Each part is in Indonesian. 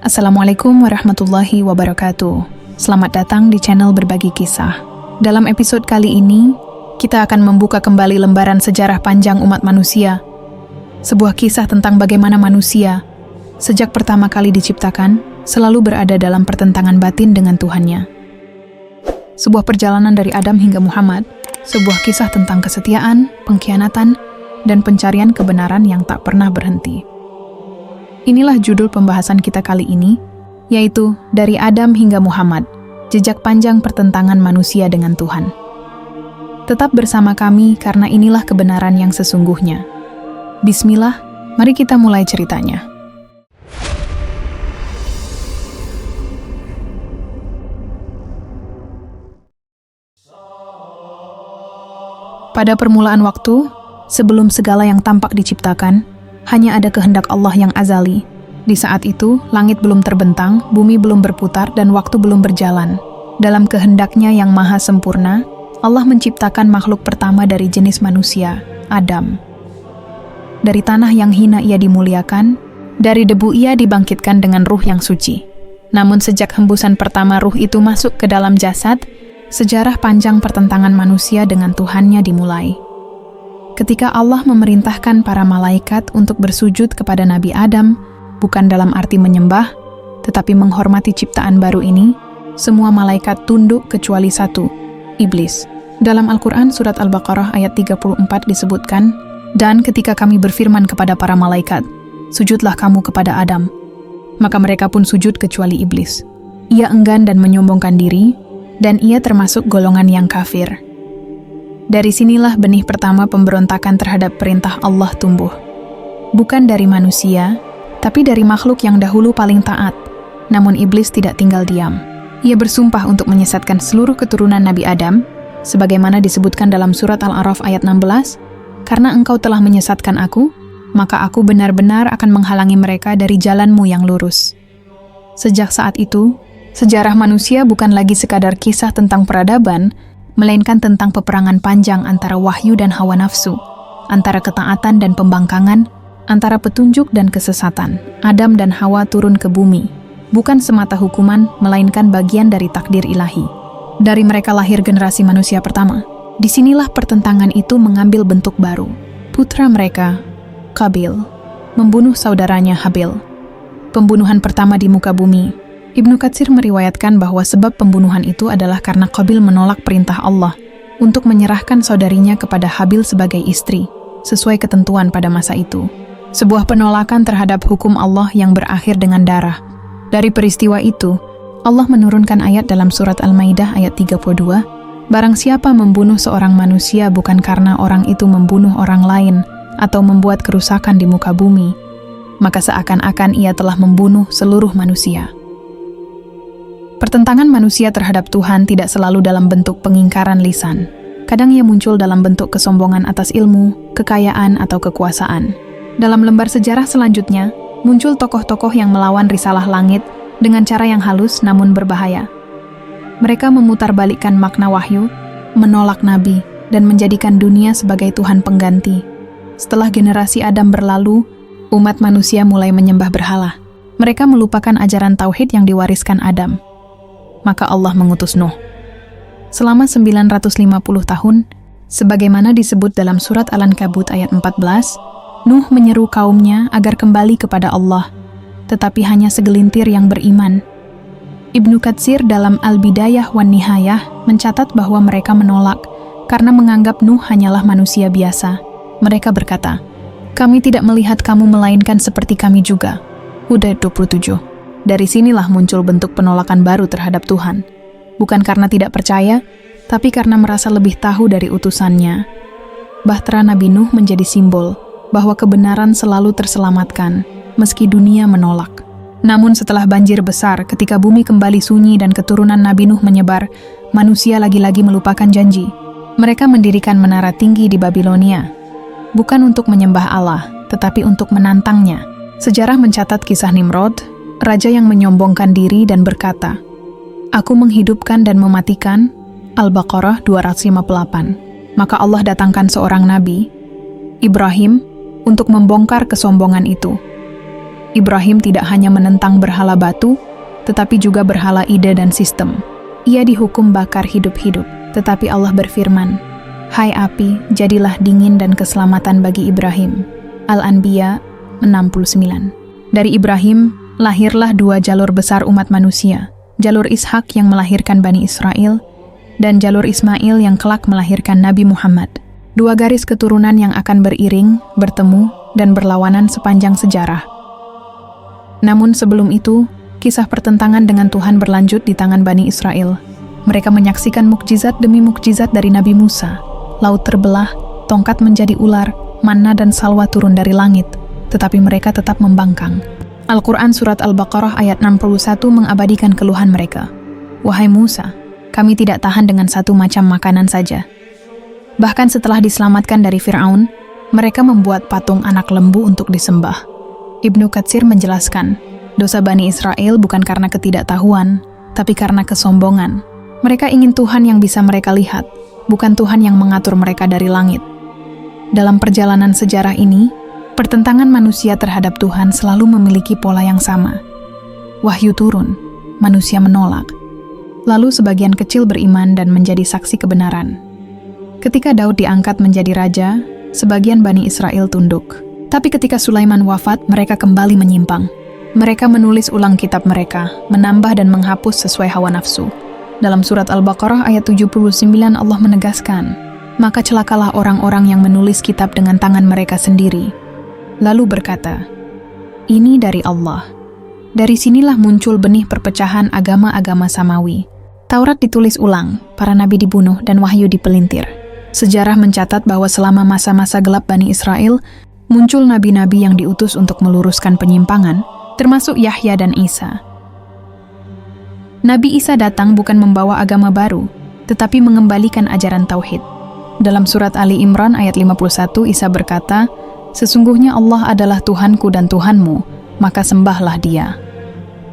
Assalamualaikum warahmatullahi wabarakatuh. Selamat datang di channel Berbagi Kisah. Dalam episode kali ini, kita akan membuka kembali lembaran sejarah panjang umat manusia. Sebuah kisah tentang bagaimana manusia, sejak pertama kali diciptakan, selalu berada dalam pertentangan batin dengan Tuhannya. Sebuah perjalanan dari Adam hingga Muhammad, sebuah kisah tentang kesetiaan, pengkhianatan, dan pencarian kebenaran yang tak pernah berhenti. Inilah judul pembahasan kita kali ini, yaitu Dari Adam hingga Muhammad, Jejak Panjang Pertentangan Manusia dengan Tuhan. Tetap bersama kami karena inilah kebenaran yang sesungguhnya. Bismillah, mari kita mulai ceritanya. Pada permulaan waktu, sebelum segala yang tampak diciptakan, hanya ada kehendak Allah yang azali. Di saat itu, langit belum terbentang, bumi belum berputar, dan waktu belum berjalan. Dalam kehendaknya yang maha sempurna, Allah menciptakan makhluk pertama dari jenis manusia, Adam. Dari tanah yang hina ia dimuliakan, dari debu ia dibangkitkan dengan ruh yang suci. Namun sejak hembusan pertama ruh itu masuk ke dalam jasad, sejarah panjang pertentangan manusia dengan Tuhannya dimulai. Ketika Allah memerintahkan para malaikat untuk bersujud kepada Nabi Adam, bukan dalam arti menyembah, tetapi menghormati ciptaan baru ini, semua malaikat tunduk kecuali satu, iblis. Dalam Al-Quran surat Al-Baqarah ayat 34 disebutkan, "Dan ketika kami berfirman kepada para malaikat, sujudlah kamu kepada Adam, maka mereka pun sujud kecuali iblis. Ia enggan dan menyombongkan diri, dan ia termasuk golongan yang kafir." Dari sinilah benih pertama pemberontakan terhadap perintah Allah tumbuh. Bukan dari manusia, tapi dari makhluk yang dahulu paling taat. Namun iblis tidak tinggal diam. Ia bersumpah untuk menyesatkan seluruh keturunan Nabi Adam, sebagaimana disebutkan dalam surat Al-A'raf ayat 16, "Karena engkau telah menyesatkan aku, maka aku benar-benar akan menghalangi mereka dari jalanmu yang lurus." Sejak saat itu, sejarah manusia bukan lagi sekadar kisah tentang peradaban, melainkan tentang peperangan panjang antara wahyu dan hawa nafsu, antara ketaatan dan pembangkangan, antara petunjuk dan kesesatan. Adam dan Hawa turun ke bumi, bukan semata hukuman, melainkan bagian dari takdir ilahi. Dari mereka lahir generasi manusia pertama. Disinilah pertentangan itu mengambil bentuk baru. Putra mereka, Qabil, membunuh saudaranya Habil. Pembunuhan pertama di muka bumi. Ibnu Katsir meriwayatkan bahwa sebab pembunuhan itu adalah karena Qabil menolak perintah Allah untuk menyerahkan saudarinya kepada Habil sebagai istri, sesuai ketentuan pada masa itu. Sebuah penolakan terhadap hukum Allah yang berakhir dengan darah. Dari peristiwa itu, Allah menurunkan ayat dalam surat Al-Maidah ayat 32, "Barang siapa membunuh seorang manusia bukan karena orang itu membunuh orang lain atau membuat kerusakan di muka bumi, maka seakan-akan ia telah membunuh seluruh manusia." Pertentangan manusia terhadap Tuhan tidak selalu dalam bentuk pengingkaran lisan. Kadang ia muncul dalam bentuk kesombongan atas ilmu, kekayaan, atau kekuasaan. Dalam lembar sejarah selanjutnya, muncul tokoh-tokoh yang melawan risalah langit dengan cara yang halus namun berbahaya. Mereka memutarbalikkan makna wahyu, menolak nabi, dan menjadikan dunia sebagai Tuhan pengganti. Setelah generasi Adam berlalu, umat manusia mulai menyembah berhala. Mereka melupakan ajaran tauhid yang diwariskan Adam. Maka Allah mengutus Nuh. Selama 950 tahun, sebagaimana disebut dalam surat Al-Ankabut ayat 14, Nuh menyeru kaumnya agar kembali kepada Allah, tetapi hanya segelintir yang beriman. Ibnu Katsir dalam Al-Bidayah wan Nihayah mencatat bahwa mereka menolak karena menganggap Nuh hanyalah manusia biasa. Mereka berkata, "Kami tidak melihat kamu melainkan seperti kami juga." Hud 27. Dari sinilah muncul bentuk penolakan baru terhadap Tuhan. Bukan karena tidak percaya, tapi karena merasa lebih tahu dari utusannya. Bahtera Nabi Nuh menjadi simbol bahwa kebenaran selalu terselamatkan, meski dunia menolak. Namun setelah banjir besar, ketika bumi kembali sunyi dan keturunan Nabi Nuh menyebar, manusia lagi-lagi melupakan janji. Mereka mendirikan menara tinggi di Babilonia, bukan untuk menyembah Allah, tetapi untuk menantangnya. Sejarah mencatat kisah Nimrod, raja yang menyombongkan diri dan berkata, "Aku menghidupkan dan mematikan." Al-Baqarah 258. Maka Allah datangkan seorang nabi, Ibrahim, untuk membongkar kesombongan itu. Ibrahim tidak hanya menentang berhala batu, tetapi juga berhala ide dan sistem. Ia dihukum bakar hidup-hidup, tetapi Allah berfirman, "Hai api, jadilah dingin dan keselamatan bagi Ibrahim." Al-Anbiya 69. Dari Ibrahim, lahirlah dua jalur besar umat manusia, jalur Ishak yang melahirkan Bani Israel, dan jalur Ismail yang kelak melahirkan Nabi Muhammad. Dua garis keturunan yang akan beriring, bertemu, dan berlawanan sepanjang sejarah. Namun sebelum itu, kisah pertentangan dengan Tuhan berlanjut di tangan Bani Israel. Mereka menyaksikan mukjizat demi mukjizat dari Nabi Musa. Laut terbelah, tongkat menjadi ular, manna dan salwa turun dari langit, tetapi mereka tetap membangkang. Al-Quran Surat Al-Baqarah ayat 61 mengabadikan keluhan mereka. "Wahai Musa, kami tidak tahan dengan satu macam makanan saja." Bahkan setelah diselamatkan dari Fir'aun, mereka membuat patung anak lembu untuk disembah. Ibnu Katsir menjelaskan, dosa Bani Israel bukan karena ketidaktahuan, tapi karena kesombongan. Mereka ingin Tuhan yang bisa mereka lihat, bukan Tuhan yang mengatur mereka dari langit. Dalam perjalanan sejarah ini, pertentangan manusia terhadap Tuhan selalu memiliki pola yang sama. Wahyu turun, manusia menolak. Lalu sebagian kecil beriman dan menjadi saksi kebenaran. Ketika Daud diangkat menjadi raja, sebagian Bani Israel tunduk. Tapi ketika Sulaiman wafat, mereka kembali menyimpang. Mereka menulis ulang kitab mereka, menambah dan menghapus sesuai hawa nafsu. Dalam surat Al-Baqarah ayat 79 Allah menegaskan, "Maka celakalah orang-orang yang menulis kitab dengan tangan mereka sendiri." Lalu berkata, "Ini dari Allah." Dari sinilah muncul benih perpecahan agama-agama samawi. Taurat ditulis ulang, para nabi dibunuh dan wahyu dipelintir. Sejarah mencatat bahwa selama masa-masa gelap Bani Israel, muncul nabi-nabi yang diutus untuk meluruskan penyimpangan, termasuk Yahya dan Isa. Nabi Isa datang bukan membawa agama baru, tetapi mengembalikan ajaran tauhid. Dalam surat Ali Imran ayat 51, Isa berkata, "Sesungguhnya Allah adalah Tuhanku dan Tuhanmu, maka sembahlah Dia."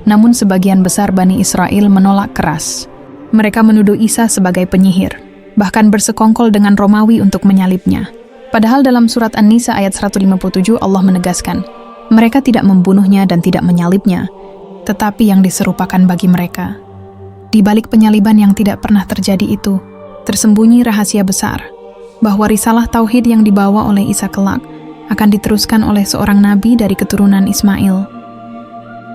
Namun sebagian besar Bani Israel menolak keras. Mereka menuduh Isa sebagai penyihir, bahkan bersekongkol dengan Romawi untuk menyalibnya. Padahal dalam surat An-Nisa ayat 157 Allah menegaskan, mereka tidak membunuhnya dan tidak menyalibnya, tetapi yang diserupakan bagi mereka. Di balik penyaliban yang tidak pernah terjadi itu, tersembunyi rahasia besar, bahwa risalah tauhid yang dibawa oleh Isa kelak akan diteruskan oleh seorang nabi dari keturunan Ismail.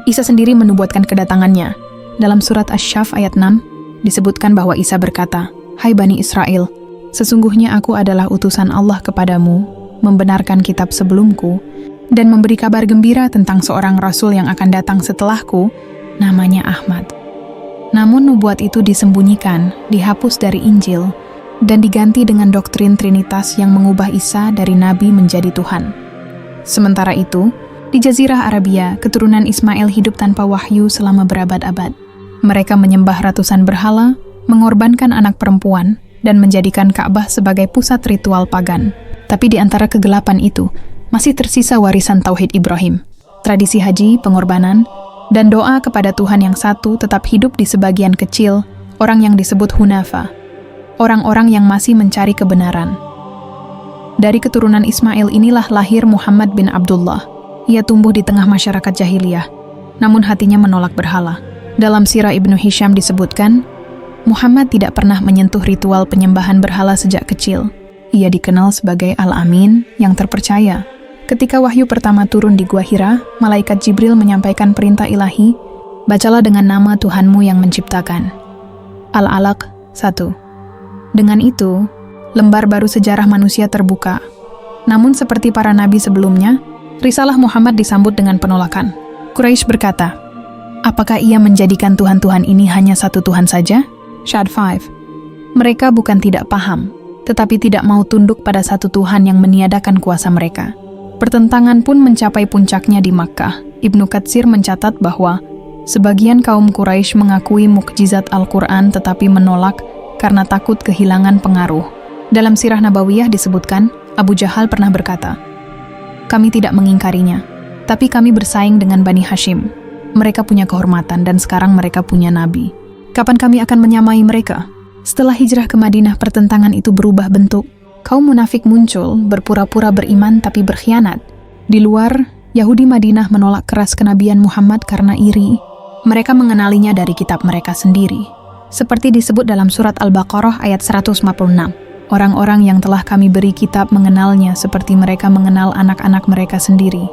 Isa sendiri menubuatkan kedatangannya. Dalam surat Asy-Syaff ayat 6, disebutkan bahwa Isa berkata, "Hai Bani Israel, sesungguhnya aku adalah utusan Allah kepadamu, membenarkan kitab sebelumku, dan memberi kabar gembira tentang seorang rasul yang akan datang setelahku, namanya Ahmad." Namun nubuat itu disembunyikan, dihapus dari Injil, dan diganti dengan doktrin Trinitas yang mengubah Isa dari Nabi menjadi Tuhan. Sementara itu, di Jazirah Arabia, keturunan Ismail hidup tanpa wahyu selama berabad-abad. Mereka menyembah ratusan berhala, mengorbankan anak perempuan, dan menjadikan Ka'bah sebagai pusat ritual pagan. Tapi di antara kegelapan itu, masih tersisa warisan Tauhid Ibrahim. Tradisi haji, pengorbanan, dan doa kepada Tuhan yang satu tetap hidup di sebagian kecil orang yang disebut Hunafa, orang-orang yang masih mencari kebenaran. Dari keturunan Ismail inilah lahir Muhammad bin Abdullah. Ia tumbuh di tengah masyarakat jahiliyah, namun hatinya menolak berhala. Dalam Sirah Ibnu Hisham disebutkan, Muhammad tidak pernah menyentuh ritual penyembahan berhala sejak kecil. Ia dikenal sebagai Al-Amin, yang terpercaya. Ketika wahyu pertama turun di Gua Hira, malaikat Jibril menyampaikan perintah ilahi, "Bacalah dengan nama Tuhanmu yang menciptakan." Al-Alaq 1. Dengan itu, lembar baru sejarah manusia terbuka. Namun seperti para nabi sebelumnya, risalah Muhammad disambut dengan penolakan. Quraisy berkata, "Apakah ia menjadikan Tuhan-Tuhan ini hanya satu Tuhan saja?" Syad 5. Mereka bukan tidak paham, tetapi tidak mau tunduk pada satu Tuhan yang meniadakan kuasa mereka. Pertentangan pun mencapai puncaknya di Makkah. Ibnu Katsir mencatat bahwa sebagian kaum Quraisy mengakui mukjizat Al-Quran tetapi menolak karena takut kehilangan pengaruh. Dalam Sirah Nabawiyah disebutkan, Abu Jahal pernah berkata, "Kami tidak mengingkarinya, tapi kami bersaing dengan Bani Hashim. Mereka punya kehormatan dan sekarang mereka punya nabi. Kapan kami akan menyamai mereka?" Setelah hijrah ke Madinah, pertentangan itu berubah bentuk. Kaum munafik muncul, berpura-pura beriman tapi berkhianat. Di luar, Yahudi Madinah menolak keras kenabian Muhammad karena iri. Mereka mengenalinya dari kitab mereka sendiri. Seperti disebut dalam surat Al-Baqarah ayat 156. Orang-orang yang telah kami beri kitab mengenalnya seperti mereka mengenal anak-anak mereka sendiri.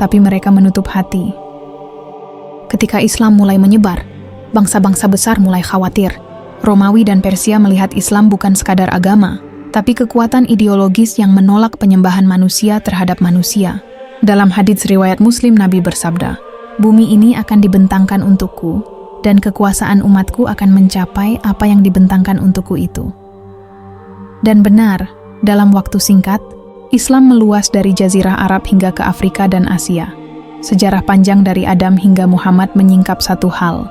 Tapi mereka menutup hati. Ketika Islam mulai menyebar, bangsa-bangsa besar mulai khawatir. Romawi dan Persia melihat Islam bukan sekadar agama, tapi kekuatan ideologis yang menolak penyembahan manusia terhadap manusia. Dalam hadits riwayat Muslim, Nabi bersabda, "Bumi ini akan dibentangkan untukku, dan kekuasaan umatku akan mencapai apa yang dibentangkan untukku itu." Dan benar, dalam waktu singkat, Islam meluas dari Jazirah Arab hingga ke Afrika dan Asia. Sejarah panjang dari Adam hingga Muhammad menyingkap satu hal.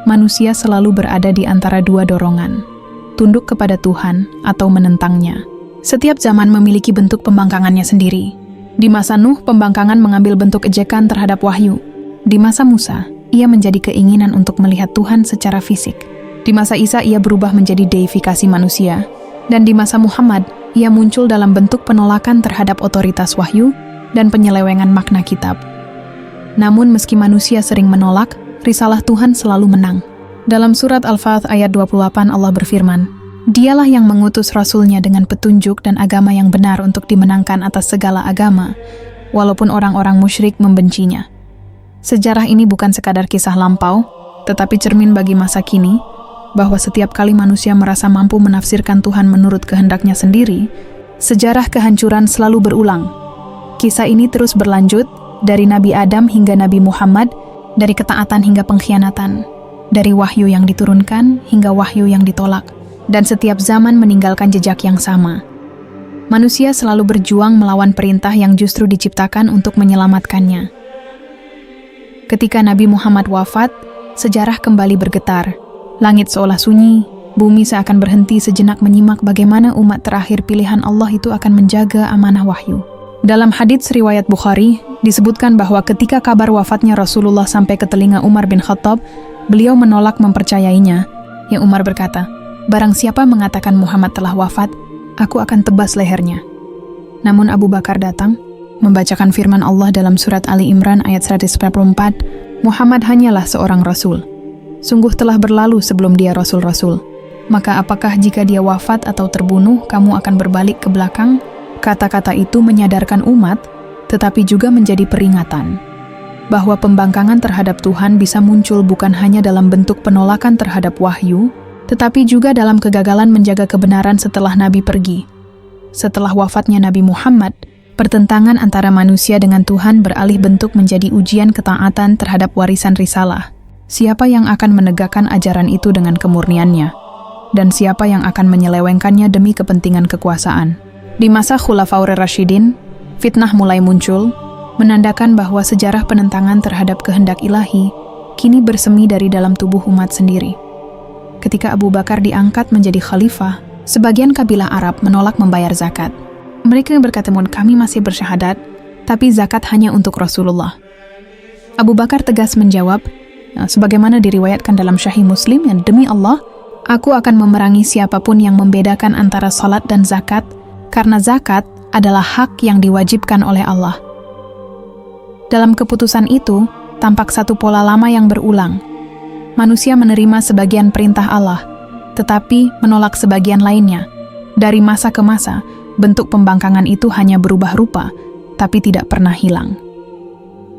Manusia selalu berada di antara dua dorongan, tunduk kepada Tuhan atau menentangnya. Setiap zaman memiliki bentuk pembangkangannya sendiri. Di masa Nuh, pembangkangan mengambil bentuk ejekan terhadap wahyu. Di masa Musa, ia menjadi keinginan untuk melihat Tuhan secara fisik. Di masa Isa, ia berubah menjadi deifikasi manusia. Dan di masa Muhammad, ia muncul dalam bentuk penolakan terhadap otoritas wahyu dan penyelewengan makna kitab. Namun meski manusia sering menolak, risalah Tuhan selalu menang. Dalam surat Al-Fath ayat 28 Allah berfirman, "Dialah yang mengutus Rasulnya dengan petunjuk dan agama yang benar untuk dimenangkan atas segala agama, walaupun orang-orang musyrik membencinya." Sejarah ini bukan sekadar kisah lampau, tetapi cermin bagi masa kini, bahwa setiap kali manusia merasa mampu menafsirkan Tuhan menurut kehendaknya sendiri, sejarah kehancuran selalu berulang. Kisah ini terus berlanjut, dari Nabi Adam hingga Nabi Muhammad, dari ketaatan hingga pengkhianatan, dari wahyu yang diturunkan hingga wahyu yang ditolak. Dan setiap zaman meninggalkan jejak yang sama. Manusia selalu berjuang melawan perintah yang justru diciptakan untuk menyelamatkannya. Ketika Nabi Muhammad wafat, sejarah kembali bergetar. Langit seolah sunyi, bumi seakan berhenti sejenak menyimak bagaimana umat terakhir pilihan Allah itu akan menjaga amanah wahyu. Dalam hadits riwayat Bukhari, disebutkan bahwa ketika kabar wafatnya Rasulullah sampai ke telinga Umar bin Khattab, beliau menolak mempercayainya. Yang Umar berkata, "Barang siapa mengatakan Muhammad telah wafat, aku akan tebas lehernya." Namun Abu Bakar datang, membacakan firman Allah dalam surat Ali Imran ayat 144, "Muhammad hanyalah seorang rasul. Sungguh telah berlalu sebelum dia rasul-rasul. Maka apakah jika dia wafat atau terbunuh, kamu akan berbalik ke belakang?" Kata-kata itu menyadarkan umat, tetapi juga menjadi peringatan bahwa pembangkangan terhadap Tuhan bisa muncul bukan hanya dalam bentuk penolakan terhadap wahyu, tetapi juga dalam kegagalan menjaga kebenaran setelah Nabi pergi. Setelah wafatnya Nabi Muhammad, pertentangan antara manusia dengan Tuhan beralih bentuk menjadi ujian ketaatan terhadap warisan risalah. Siapa yang akan menegakkan ajaran itu dengan kemurniannya? Dan siapa yang akan menyelewengkannya demi kepentingan kekuasaan? Di masa Khulafaur Rasyidin, fitnah mulai muncul, menandakan bahwa sejarah penentangan terhadap kehendak ilahi kini bersemi dari dalam tubuh umat sendiri. Ketika Abu Bakar diangkat menjadi khalifah, sebagian kabilah Arab menolak membayar zakat. Mereka berkata, "Kami masih bersyahadat, tapi zakat hanya untuk Rasulullah." Abu Bakar tegas menjawab, sebagaimana diriwayatkan dalam Sahih Muslim, yang "Demi Allah, aku akan memerangi siapapun yang membedakan antara salat dan zakat, karena zakat adalah hak yang diwajibkan oleh Allah." Dalam keputusan itu, tampak satu pola lama yang berulang. Manusia menerima sebagian perintah Allah, tetapi menolak sebagian lainnya. Dari masa ke masa, bentuk pembangkangan itu hanya berubah rupa, tapi tidak pernah hilang.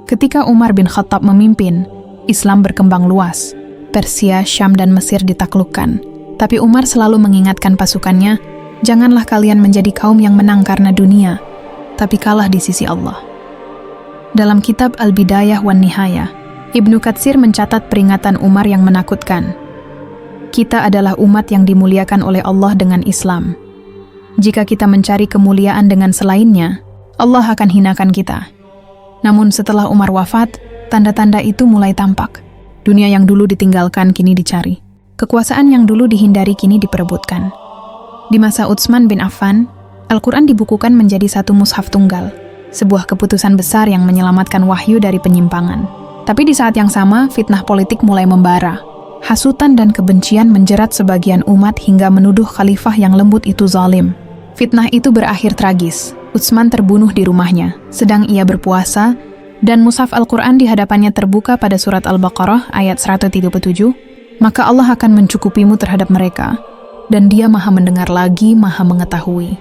Ketika Umar bin Khattab memimpin, Islam berkembang luas. Persia, Syam, dan Mesir ditaklukkan. Tapi Umar selalu mengingatkan pasukannya, "Janganlah kalian menjadi kaum yang menang karena dunia, tapi kalah di sisi Allah." Dalam kitab Al-Bidayah wan Nihayah, Ibnu Katsir mencatat peringatan Umar yang menakutkan. Kita adalah umat yang dimuliakan oleh Allah dengan Islam. Jika kita mencari kemuliaan dengan selainnya, Allah akan hinakan kita. Namun setelah Umar wafat, tanda-tanda itu mulai tampak. Dunia yang dulu ditinggalkan kini dicari. Kekuasaan yang dulu dihindari kini diperebutkan. Di masa Utsman bin Affan, Al-Quran dibukukan menjadi satu mushaf tunggal, sebuah keputusan besar yang menyelamatkan wahyu dari penyimpangan. Tapi di saat yang sama, fitnah politik mulai membara. Hasutan dan kebencian menjerat sebagian umat hingga menuduh khalifah yang lembut itu zalim. Fitnah itu berakhir tragis. Utsman terbunuh di rumahnya, sedang ia berpuasa, dan mushaf Al-Quran di hadapannya terbuka pada surat Al-Baqarah ayat 137, maka Allah akan mencukupimu terhadap mereka, dan Dia Maha mendengar lagi, Maha mengetahui.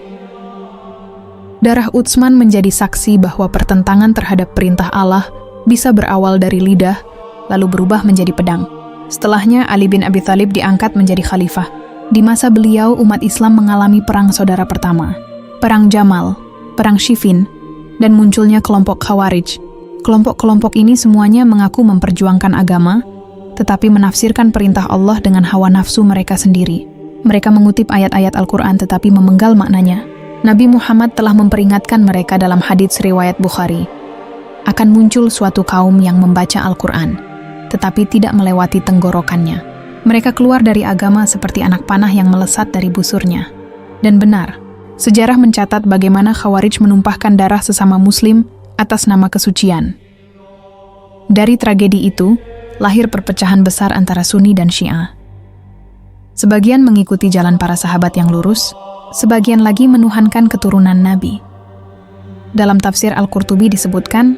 Darah Utsman menjadi saksi bahwa pertentangan terhadap perintah Allah bisa berawal dari lidah, lalu berubah menjadi pedang. Setelahnya, Ali bin Abi Thalib diangkat menjadi khalifah. Di masa beliau, umat Islam mengalami perang saudara pertama, Perang Jamal, Perang Siffin, dan munculnya kelompok Khawarij. Kelompok-kelompok ini semuanya mengaku memperjuangkan agama, tetapi menafsirkan perintah Allah dengan hawa nafsu mereka sendiri. Mereka mengutip ayat-ayat Al-Quran tetapi memenggal maknanya. Nabi Muhammad telah memperingatkan mereka dalam hadits riwayat Bukhari. Akan muncul suatu kaum yang membaca Al-Quran, tetapi tidak melewati tenggorokannya. Mereka keluar dari agama seperti anak panah yang melesat dari busurnya. Dan benar, sejarah mencatat bagaimana Khawarij menumpahkan darah sesama muslim atas nama kesucian. Dari tragedi itu, lahir perpecahan besar antara Sunni dan Syiah. Sebagian mengikuti jalan para sahabat yang lurus, sebagian lagi menuhankan keturunan Nabi. Dalam tafsir Al-Qurtubi disebutkan,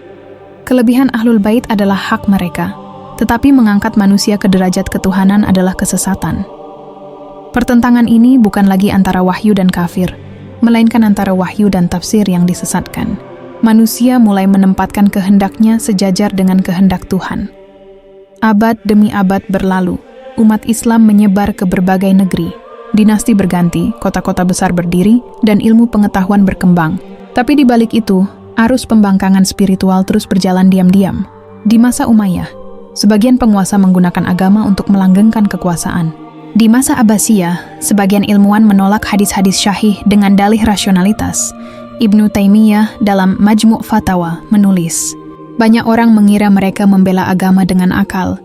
kelebihan Ahlul Bait adalah hak mereka, tetapi mengangkat manusia ke derajat ketuhanan adalah kesesatan. Pertentangan ini bukan lagi antara wahyu dan kafir, melainkan antara wahyu dan tafsir yang disesatkan. Manusia mulai menempatkan kehendaknya sejajar dengan kehendak Tuhan. Abad demi abad berlalu, umat Islam menyebar ke berbagai negeri. Dinasti berganti, kota-kota besar berdiri, dan ilmu pengetahuan berkembang. Tapi di balik itu, arus pembangkangan spiritual terus berjalan diam-diam. Di masa Umayyah, sebagian penguasa menggunakan agama untuk melanggengkan kekuasaan. Di masa Abbasiyah, sebagian ilmuwan menolak hadis-hadis syahih dengan dalih rasionalitas. Ibnu Taimiyah dalam Majmu' Fatawa menulis, banyak orang mengira mereka membela agama dengan akal,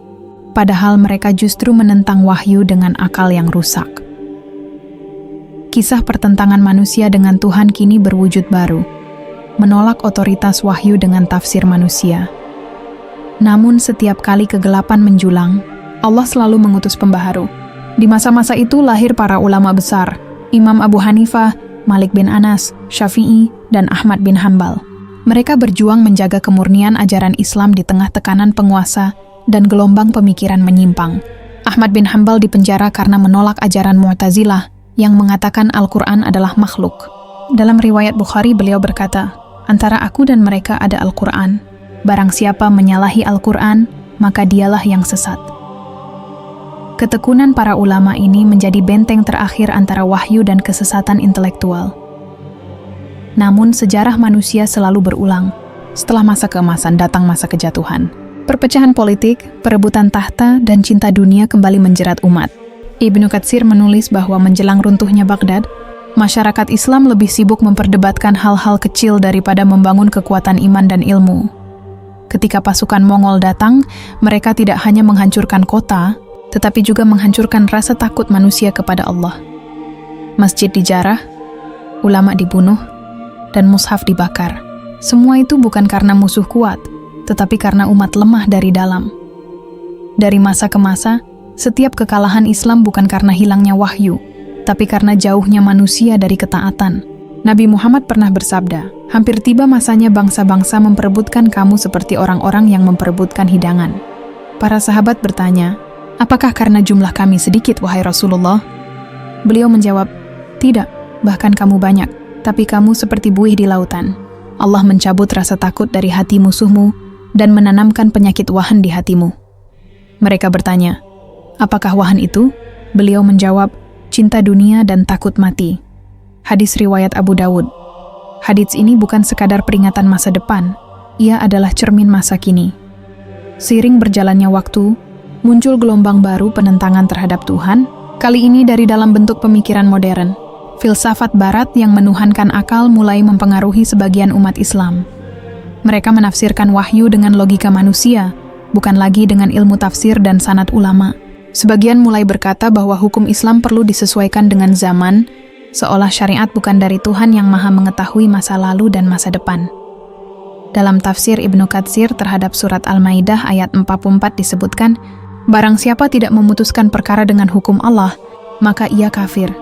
padahal mereka justru menentang wahyu dengan akal yang rusak. Kisah pertentangan manusia dengan Tuhan kini berwujud baru, menolak otoritas wahyu dengan tafsir manusia. Namun setiap kali kegelapan menjulang, Allah selalu mengutus pembaharu. Di masa-masa itu lahir para ulama besar, Imam Abu Hanifah, Malik bin Anas, Syafi'i, dan Ahmad bin Hanbal. Mereka berjuang menjaga kemurnian ajaran Islam di tengah tekanan penguasa dan gelombang pemikiran menyimpang. Ahmad bin Hanbal dipenjara karena menolak ajaran Mu'tazilah yang mengatakan Al-Quran adalah makhluk. Dalam riwayat Bukhari beliau berkata, antara aku dan mereka ada Al-Quran. Barang siapa menyalahi Al-Quran, maka dialah yang sesat. Ketekunan para ulama ini menjadi benteng terakhir antara wahyu dan kesesatan intelektual. Namun sejarah manusia selalu berulang. Setelah masa keemasan datang masa kejatuhan. Perpecahan politik, perebutan tahta, dan cinta dunia kembali menjerat umat. Ibnu Katsir menulis bahwa menjelang runtuhnya Baghdad, masyarakat Islam lebih sibuk memperdebatkan hal-hal kecil daripada membangun kekuatan iman dan ilmu. Ketika pasukan Mongol datang, mereka tidak hanya menghancurkan kota, tetapi juga menghancurkan rasa takut manusia kepada Allah. Masjid dijarah, ulama dibunuh, dan mushaf dibakar. Semua itu bukan karena musuh kuat, tetapi karena umat lemah dari dalam. Dari masa ke masa, setiap kekalahan Islam bukan karena hilangnya wahyu, tapi karena jauhnya manusia dari ketaatan. Nabi Muhammad pernah bersabda, hampir tiba masanya bangsa-bangsa memperebutkan kamu seperti orang-orang yang memperebutkan hidangan. Para sahabat bertanya, apakah karena jumlah kami sedikit, wahai Rasulullah? Beliau menjawab, tidak, bahkan kamu banyak, tapi kamu seperti buih di lautan. Allah mencabut rasa takut dari hati musuhmu dan menanamkan penyakit wahan di hatimu. Mereka bertanya, apakah wahan itu? Beliau menjawab, cinta dunia dan takut mati. Hadis riwayat Abu Dawud. Hadis ini bukan sekadar peringatan masa depan, ia adalah cermin masa kini. Seiring berjalannya waktu, muncul gelombang baru penentangan terhadap Tuhan, kali ini dari dalam bentuk pemikiran modern. Filsafat barat yang menuhankan akal mulai mempengaruhi sebagian umat Islam. Mereka menafsirkan wahyu dengan logika manusia, bukan lagi dengan ilmu tafsir dan sanad ulama. Sebagian mulai berkata bahwa hukum Islam perlu disesuaikan dengan zaman, seolah syariat bukan dari Tuhan yang maha mengetahui masa lalu dan masa depan. Dalam tafsir Ibnu Katsir terhadap surat Al-Maidah ayat 44 disebutkan, barang siapa tidak memutuskan perkara dengan hukum Allah, maka ia kafir.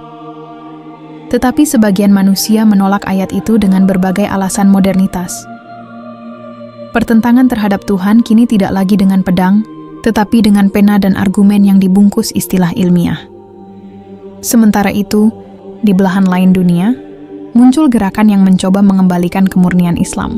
Tetapi sebagian manusia menolak ayat itu dengan berbagai alasan modernitas. Pertentangan terhadap Tuhan kini tidak lagi dengan pedang, tetapi dengan pena dan argumen yang dibungkus istilah ilmiah. Sementara itu, di belahan lain dunia, muncul gerakan yang mencoba mengembalikan kemurnian Islam.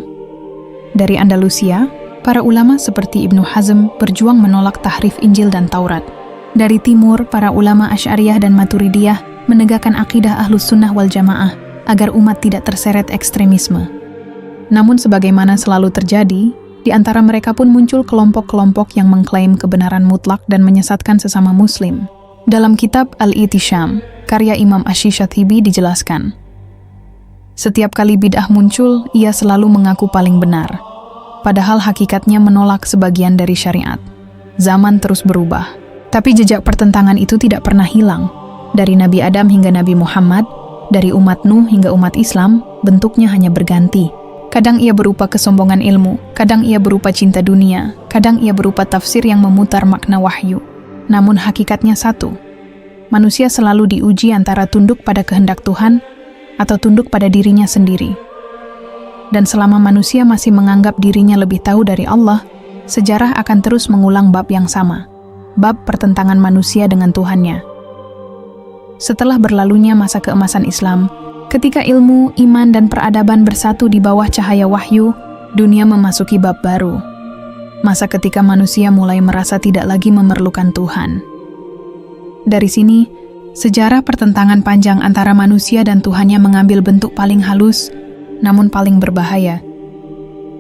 Dari Andalusia, para ulama seperti Ibnu Hazm berjuang menolak tahrif Injil dan Taurat. Dari timur, para ulama Asy'ariyah dan Maturidiyah menegakkan akidah Ahlus Sunnah wal Jamaah agar umat tidak terseret ekstremisme. Namun sebagaimana selalu terjadi, di antara mereka pun muncul kelompok-kelompok yang mengklaim kebenaran mutlak dan menyesatkan sesama muslim. Dalam kitab Al-I'tisham, karya Imam Asy-Syatibi dijelaskan, setiap kali bid'ah muncul, ia selalu mengaku paling benar, padahal hakikatnya menolak sebagian dari syariat. Zaman terus berubah, tapi jejak pertentangan itu tidak pernah hilang. Dari Nabi Adam hingga Nabi Muhammad, dari umat Nuh hingga umat Islam, bentuknya hanya berganti. Kadang ia berupa kesombongan ilmu, kadang ia berupa cinta dunia, kadang ia berupa tafsir yang memutar makna wahyu. Namun hakikatnya satu. Manusia selalu diuji antara tunduk pada kehendak Tuhan atau tunduk pada dirinya sendiri. Dan selama manusia masih menganggap dirinya lebih tahu dari Allah, sejarah akan terus mengulang bab yang sama. Bab pertentangan manusia dengan Tuhannya. Setelah berlalunya masa keemasan Islam, ketika ilmu, iman, dan peradaban bersatu di bawah cahaya wahyu, dunia memasuki bab baru. Masa ketika manusia mulai merasa tidak lagi memerlukan Tuhan. Dari sini, sejarah pertentangan panjang antara manusia dan Tuhannya mengambil bentuk paling halus, namun paling berbahaya.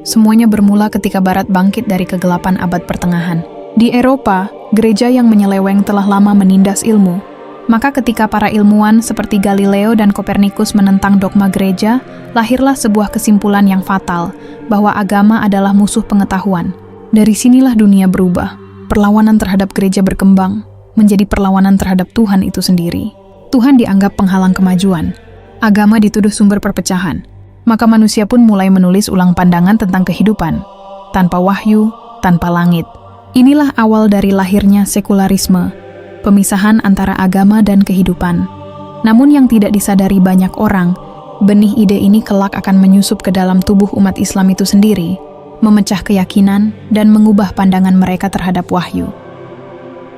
Semuanya bermula ketika Barat bangkit dari kegelapan abad pertengahan. Di Eropa, gereja yang menyeleweng telah lama menindas ilmu. Maka ketika para ilmuwan seperti Galileo dan Kopernikus menentang dogma gereja, lahirlah sebuah kesimpulan yang fatal, bahwa agama adalah musuh pengetahuan. Dari sinilah dunia berubah. Perlawanan terhadap gereja berkembang, menjadi perlawanan terhadap Tuhan itu sendiri. Tuhan dianggap penghalang kemajuan. Agama dituduh sumber perpecahan. Maka manusia pun mulai menulis ulang pandangan tentang kehidupan. Tanpa wahyu, tanpa langit. Inilah awal dari lahirnya sekularisme. Pemisahan antara agama dan kehidupan. Namun yang tidak disadari banyak orang, benih ide ini kelak akan menyusup ke dalam tubuh umat Islam itu sendiri, memecah keyakinan dan mengubah pandangan mereka terhadap wahyu.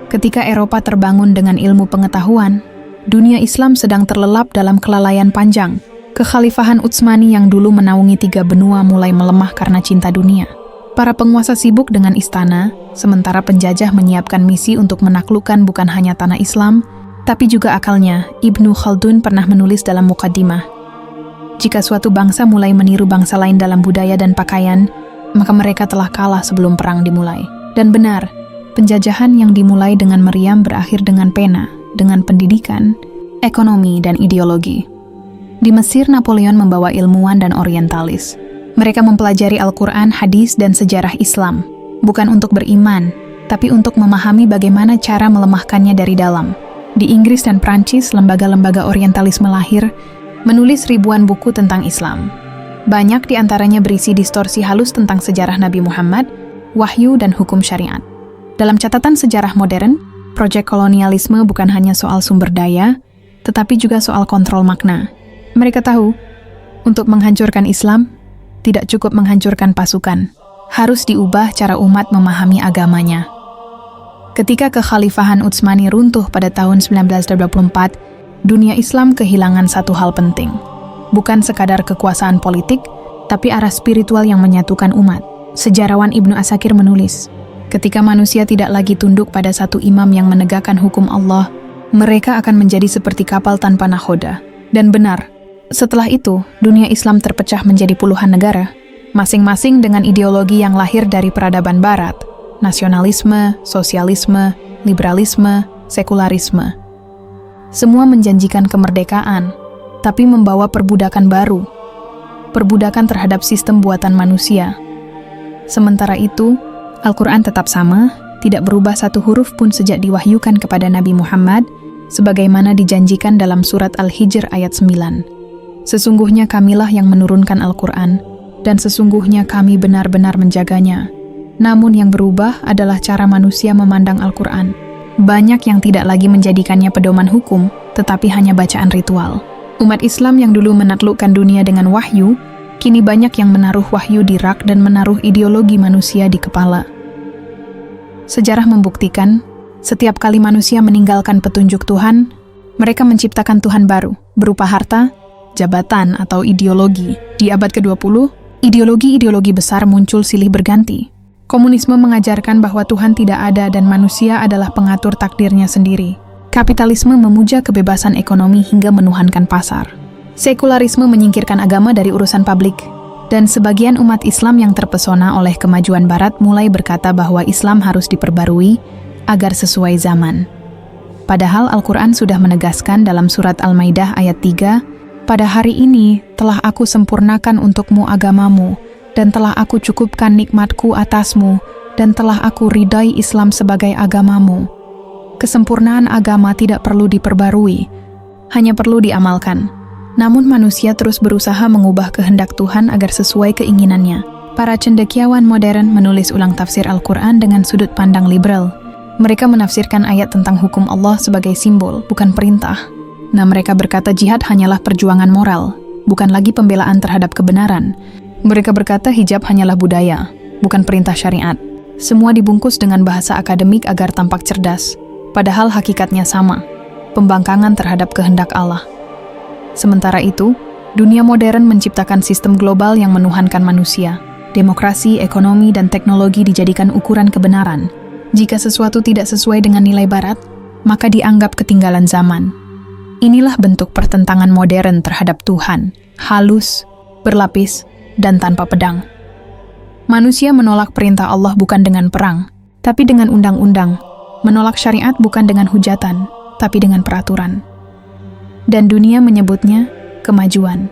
Ketika Eropa terbangun dengan ilmu pengetahuan, dunia Islam sedang terlelap dalam kelalaian panjang. Kekhalifahan Utsmani yang dulu menaungi 3 benua mulai melemah karena cinta dunia. Para penguasa sibuk dengan istana, sementara penjajah menyiapkan misi untuk menaklukkan bukan hanya tanah Islam, tapi juga akalnya. Ibnu Khaldun pernah menulis dalam Muqaddimah, jika suatu bangsa mulai meniru bangsa lain dalam budaya dan pakaian, maka mereka telah kalah sebelum perang dimulai. Dan benar, penjajahan yang dimulai dengan meriam berakhir dengan pena, dengan pendidikan, ekonomi, dan ideologi. Di Mesir, Napoleon membawa ilmuwan dan orientalis. Mereka mempelajari Al-Quran, hadis, dan sejarah Islam, bukan untuk beriman, tapi untuk memahami bagaimana cara melemahkannya dari dalam. Di Inggris dan Prancis, lembaga-lembaga orientalisme lahir, menulis ribuan buku tentang Islam. Banyak di antaranya berisi distorsi halus tentang sejarah Nabi Muhammad, wahyu, dan hukum syariat. Dalam catatan sejarah modern, proyek kolonialisme bukan hanya soal sumber daya, tetapi juga soal kontrol makna. Mereka tahu, untuk menghancurkan Islam, tidak cukup menghancurkan pasukan. Harus diubah cara umat memahami agamanya. Ketika kekhalifahan Utsmani runtuh pada tahun 1924, dunia Islam kehilangan satu hal penting. Bukan sekadar kekuasaan politik, tapi arah spiritual yang menyatukan umat. Sejarawan Ibnu Asakir menulis, ketika manusia tidak lagi tunduk pada satu imam yang menegakkan hukum Allah, mereka akan menjadi seperti kapal tanpa nahoda. Dan benar, setelah itu, dunia Islam terpecah menjadi puluhan negara, masing-masing dengan ideologi yang lahir dari peradaban barat, nasionalisme, sosialisme, liberalisme, sekularisme. Semua menjanjikan kemerdekaan, tapi membawa perbudakan baru, perbudakan terhadap sistem buatan manusia. Sementara itu, Al-Quran tetap sama, tidak berubah satu huruf pun sejak diwahyukan kepada Nabi Muhammad, sebagaimana dijanjikan dalam surat Al-Hijr ayat 9. Sesungguhnya kamilah yang menurunkan Al-Quran, dan sesungguhnya kami benar-benar menjaganya. Namun yang berubah adalah cara manusia memandang Al-Quran. Banyak yang tidak lagi menjadikannya pedoman hukum, tetapi hanya bacaan ritual. Umat Islam yang dulu menaklukkan dunia dengan wahyu, kini banyak yang menaruh wahyu di rak dan menaruh ideologi manusia di kepala. Sejarah membuktikan, setiap kali manusia meninggalkan petunjuk Tuhan, mereka menciptakan Tuhan baru, berupa harta, jabatan, atau ideologi. Di abad ke-20, ideologi-ideologi besar muncul silih berganti. Komunisme mengajarkan bahwa Tuhan tidak ada dan manusia adalah pengatur takdirnya sendiri. Kapitalisme memuja kebebasan ekonomi hingga menuhankan pasar. Sekularisme menyingkirkan agama dari urusan publik. Dan sebagian umat Islam yang terpesona oleh kemajuan Barat mulai berkata bahwa Islam harus diperbarui agar sesuai zaman. Padahal Al-Quran sudah menegaskan dalam surat Al-Maidah ayat 3, "Pada hari ini telah aku sempurnakan untukmu agamamu, dan telah aku cukupkan nikmatku atasmu, dan telah aku ridai Islam sebagai agamamu." Kesempurnaan agama tidak perlu diperbarui, hanya perlu diamalkan. Namun manusia terus berusaha mengubah kehendak Tuhan agar sesuai keinginannya. Para cendekiawan modern menulis ulang tafsir Al-Quran dengan sudut pandang liberal. Mereka menafsirkan ayat tentang hukum Allah sebagai simbol, bukan perintah. Nah, mereka berkata jihad hanyalah perjuangan moral, bukan lagi pembelaan terhadap kebenaran. Mereka berkata hijab hanyalah budaya, bukan perintah syariat. Semua dibungkus dengan bahasa akademik agar tampak cerdas, padahal hakikatnya sama, pembangkangan terhadap kehendak Allah. Sementara itu, dunia modern menciptakan sistem global yang menuhankan manusia. Demokrasi, ekonomi, dan teknologi dijadikan ukuran kebenaran. Jika sesuatu tidak sesuai dengan nilai Barat, maka dianggap ketinggalan zaman. Inilah bentuk pertentangan modern terhadap Tuhan, halus, berlapis, dan tanpa pedang. Manusia menolak perintah Allah bukan dengan perang, tapi dengan undang-undang. Menolak syariat bukan dengan hujatan, tapi dengan peraturan. Dan dunia menyebutnya kemajuan.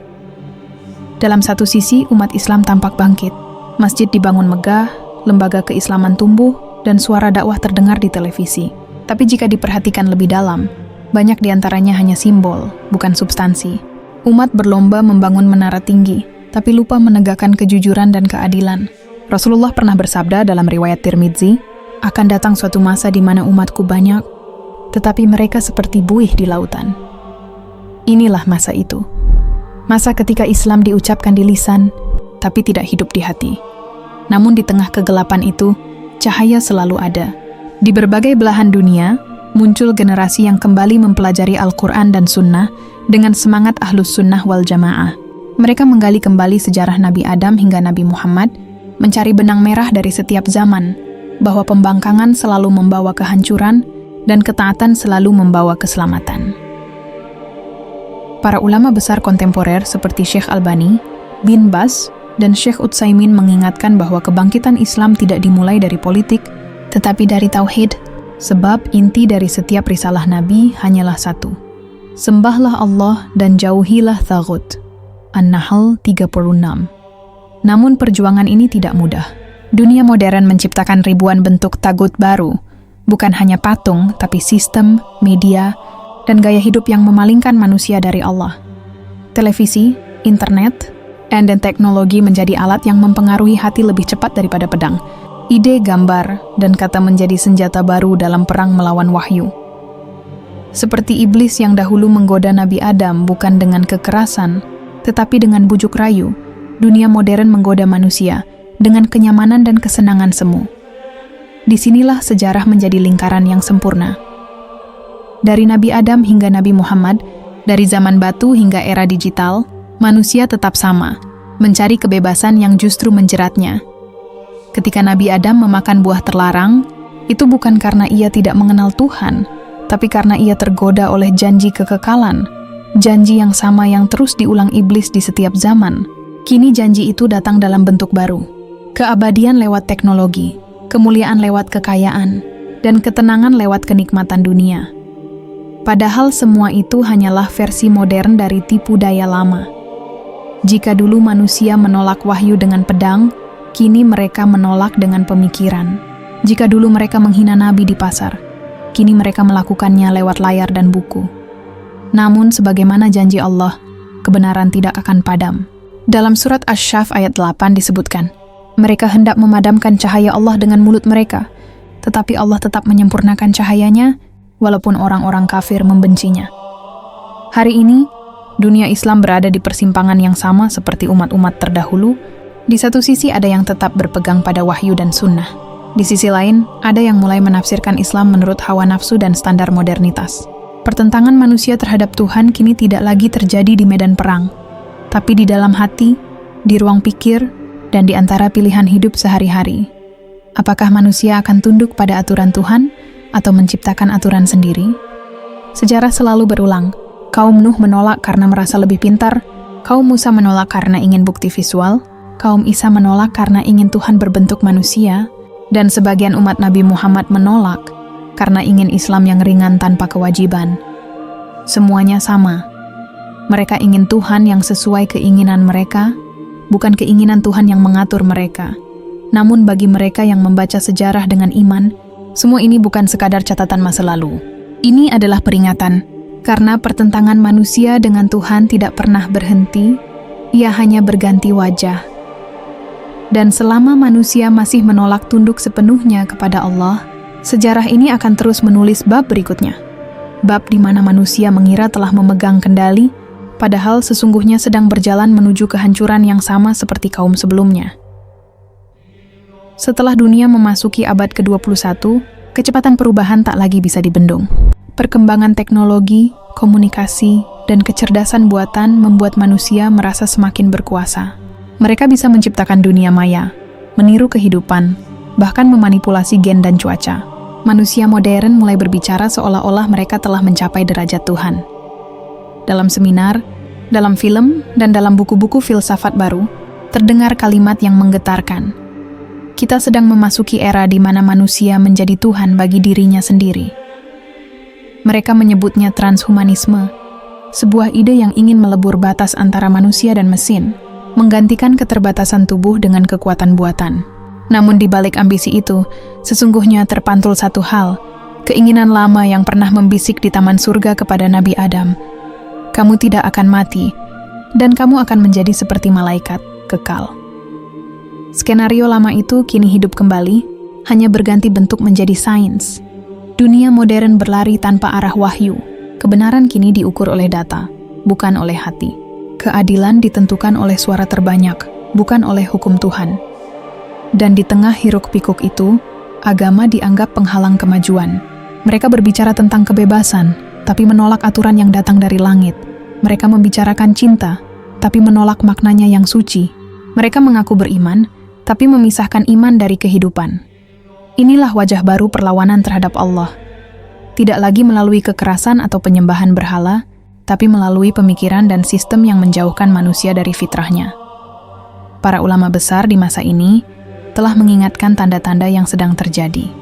Dalam satu sisi, umat Islam tampak bangkit. Masjid dibangun megah, lembaga keislaman tumbuh, dan suara dakwah terdengar di televisi. Tapi jika diperhatikan lebih dalam, banyak diantaranya hanya simbol, bukan substansi. Umat berlomba membangun menara tinggi, tapi lupa menegakkan kejujuran dan keadilan. Rasulullah pernah bersabda dalam riwayat Tirmidzi, "Akan datang suatu masa di mana umatku banyak, tetapi mereka seperti buih di lautan." Inilah masa itu. Masa ketika Islam diucapkan di lisan, tapi tidak hidup di hati. Namun di tengah kegelapan itu, cahaya selalu ada. Di berbagai belahan dunia, muncul generasi yang kembali mempelajari Al-Quran dan Sunnah dengan semangat Ahlus Sunnah wal Jamaah. Mereka menggali kembali sejarah Nabi Adam hingga Nabi Muhammad, mencari benang merah dari setiap zaman, bahwa pembangkangan selalu membawa kehancuran dan ketaatan selalu membawa keselamatan. Para ulama besar kontemporer seperti Syekh Albani, Bin Baz, dan Syekh Utsaimin mengingatkan bahwa kebangkitan Islam tidak dimulai dari politik, tetapi dari tauhid, sebab inti dari setiap risalah Nabi hanyalah satu. Sembahlah Allah dan jauhilah taghut. An-Nahl 36. Namun perjuangan ini tidak mudah. Dunia modern menciptakan ribuan bentuk tagut baru, bukan hanya patung, tapi sistem, media, dan gaya hidup yang memalingkan manusia dari Allah. Televisi, internet, dan teknologi menjadi alat yang mempengaruhi hati lebih cepat daripada pedang. Ide, gambar, dan kata menjadi senjata baru dalam perang melawan wahyu. Seperti iblis yang dahulu menggoda Nabi Adam bukan dengan kekerasan, tetapi dengan bujuk rayu, dunia modern menggoda manusia dengan kenyamanan dan kesenangan semu. Disinilah sejarah menjadi lingkaran yang sempurna. Dari Nabi Adam hingga Nabi Muhammad, dari zaman batu hingga era digital, manusia tetap sama, mencari kebebasan yang justru menjeratnya. Ketika Nabi Adam memakan buah terlarang, itu bukan karena ia tidak mengenal Tuhan, tapi karena ia tergoda oleh janji kekekalan, janji yang sama yang terus diulang iblis di setiap zaman. Kini janji itu datang dalam bentuk baru. Keabadian lewat teknologi, kemuliaan lewat kekayaan, dan ketenangan lewat kenikmatan dunia. Padahal semua itu hanyalah versi modern dari tipu daya lama. Jika dulu manusia menolak wahyu dengan pedang, kini mereka menolak dengan pemikiran. Jika dulu mereka menghina Nabi di pasar, kini mereka melakukannya lewat layar dan buku. Namun sebagaimana janji Allah, kebenaran tidak akan padam. Dalam surat Asy-Syaff ayat 8 disebutkan, mereka hendak memadamkan cahaya Allah dengan mulut mereka, tetapi Allah tetap menyempurnakan cahayanya, walaupun orang-orang kafir membencinya. Hari ini, Dunia Islam berada di persimpangan yang sama seperti umat-umat terdahulu. Di satu sisi ada yang tetap berpegang pada wahyu dan sunnah. Di sisi lain, ada yang mulai menafsirkan Islam menurut hawa nafsu dan standar modernitas. Pertentangan manusia terhadap Tuhan kini tidak lagi terjadi di medan perang, tapi di dalam hati, di ruang pikir, dan di antara pilihan hidup sehari-hari. Apakah manusia akan tunduk pada aturan Tuhan atau menciptakan aturan sendiri? Sejarah selalu berulang. Kaum Nuh menolak karena merasa lebih pintar, kaum Musa menolak karena ingin bukti visual, kaum Isa menolak karena ingin Tuhan berbentuk manusia, dan sebagian umat Nabi Muhammad menolak karena ingin Islam yang ringan tanpa kewajiban. Semuanya sama. Mereka ingin Tuhan yang sesuai keinginan mereka, bukan keinginan Tuhan yang mengatur mereka. Namun bagi mereka yang membaca sejarah dengan iman, semua ini bukan sekadar catatan masa lalu. Ini adalah peringatan, karena pertentangan manusia dengan Tuhan tidak pernah berhenti, ia hanya berganti wajah. Dan selama manusia masih menolak tunduk sepenuhnya kepada Allah, sejarah ini akan terus menulis bab berikutnya. Bab di mana manusia mengira telah memegang kendali, padahal sesungguhnya sedang berjalan menuju kehancuran yang sama seperti kaum sebelumnya. Setelah dunia memasuki abad ke-21, kecepatan perubahan tak lagi bisa dibendung. Perkembangan teknologi, komunikasi, dan kecerdasan buatan membuat manusia merasa semakin berkuasa. Mereka bisa menciptakan dunia maya, meniru kehidupan, bahkan memanipulasi gen dan cuaca. Manusia modern mulai berbicara seolah-olah mereka telah mencapai derajat Tuhan. Dalam seminar, dalam film, dan dalam buku-buku filsafat baru, terdengar kalimat yang menggetarkan. Kita sedang memasuki era di mana manusia menjadi Tuhan bagi dirinya sendiri. Mereka menyebutnya transhumanisme, sebuah ide yang ingin melebur batas antara manusia dan mesin, menggantikan keterbatasan tubuh dengan kekuatan buatan. Namun di balik ambisi itu, sesungguhnya terpantul satu hal, keinginan lama yang pernah membisik di taman surga kepada Nabi Adam. Kamu tidak akan mati, dan kamu akan menjadi seperti malaikat, kekal. Skenario lama itu kini hidup kembali, hanya berganti bentuk menjadi sains. Dunia modern berlari tanpa arah wahyu. Kebenaran kini diukur oleh data, bukan oleh hati. Keadilan ditentukan oleh suara terbanyak, bukan oleh hukum Tuhan. Dan di tengah hiruk-pikuk itu, agama dianggap penghalang kemajuan. Mereka berbicara tentang kebebasan, tapi menolak aturan yang datang dari langit. Mereka membicarakan cinta, tapi menolak maknanya yang suci. Mereka mengaku beriman, tapi memisahkan iman dari kehidupan. Inilah wajah baru perlawanan terhadap Allah. Tidak lagi melalui kekerasan atau penyembahan berhala, tapi melalui pemikiran dan sistem yang menjauhkan manusia dari fitrahnya. Para ulama besar di masa ini telah mengingatkan tanda-tanda yang sedang terjadi.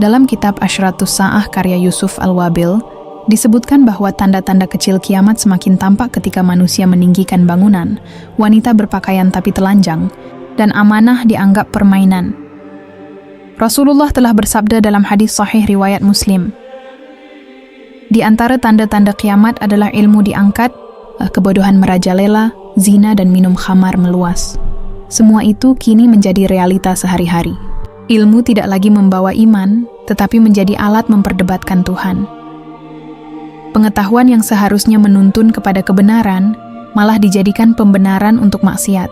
Dalam kitab Asyratus Sa'ah karya Yusuf Al-Wabil, disebutkan bahwa tanda-tanda kecil kiamat semakin tampak ketika manusia meninggikan bangunan, wanita berpakaian tapi telanjang, dan amanah dianggap permainan. Rasulullah telah bersabda dalam hadis sahih riwayat Muslim, di antara tanda-tanda kiamat adalah ilmu diangkat, kebodohan merajalela, zina dan minum khamar meluas. Semua itu kini menjadi realitas sehari-hari. Ilmu tidak lagi membawa iman, tetapi menjadi alat memperdebatkan Tuhan. Pengetahuan yang seharusnya menuntun kepada kebenaran, malah dijadikan pembenaran untuk maksiat.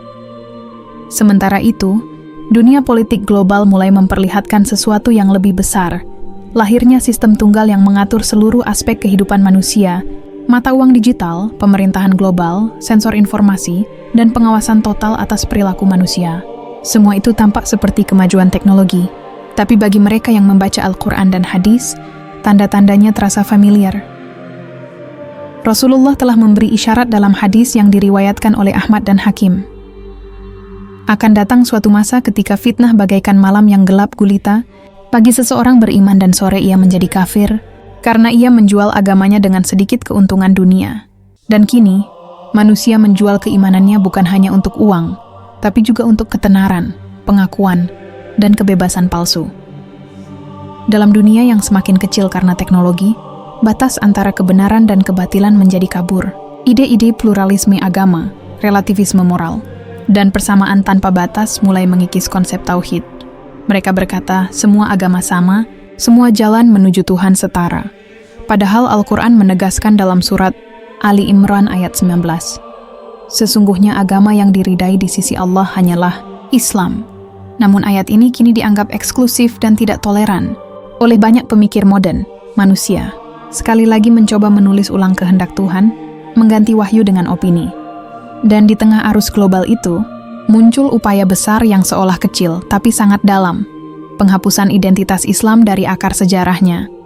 Sementara itu, dunia politik global mulai memperlihatkan sesuatu yang lebih besar, lahirnya sistem tunggal yang mengatur seluruh aspek kehidupan manusia, mata uang digital, pemerintahan global, sensor informasi, dan pengawasan total atas perilaku manusia. Semua itu tampak seperti kemajuan teknologi, tapi bagi mereka yang membaca Al-Quran dan hadis, tanda-tandanya terasa familiar. Rasulullah telah memberi isyarat dalam hadis yang diriwayatkan oleh Ahmad dan Hakim. Akan datang suatu masa ketika fitnah bagaikan malam yang gelap gulita, pagi seseorang beriman dan sore ia menjadi kafir, karena ia menjual agamanya dengan sedikit keuntungan dunia. Dan kini, manusia menjual keimanannya bukan hanya untuk uang, tapi juga untuk ketenaran, pengakuan, dan kebebasan palsu. Dalam dunia yang semakin kecil karena teknologi, batas antara kebenaran dan kebatilan menjadi kabur. Ide-ide pluralisme agama, relativisme moral, dan persamaan tanpa batas mulai mengikis konsep tauhid. Mereka berkata, semua agama sama, semua jalan menuju Tuhan setara. Padahal Al-Quran menegaskan dalam surat Ali Imran ayat 19. Sesungguhnya agama yang diridai di sisi Allah hanyalah Islam. Namun ayat ini kini dianggap eksklusif dan tidak toleran oleh banyak pemikir modern. Manusia sekali lagi mencoba menulis ulang kehendak Tuhan, mengganti wahyu dengan opini. Dan di tengah arus global itu, muncul upaya besar yang seolah kecil tapi sangat dalam, penghapusan identitas Islam dari akar sejarahnya.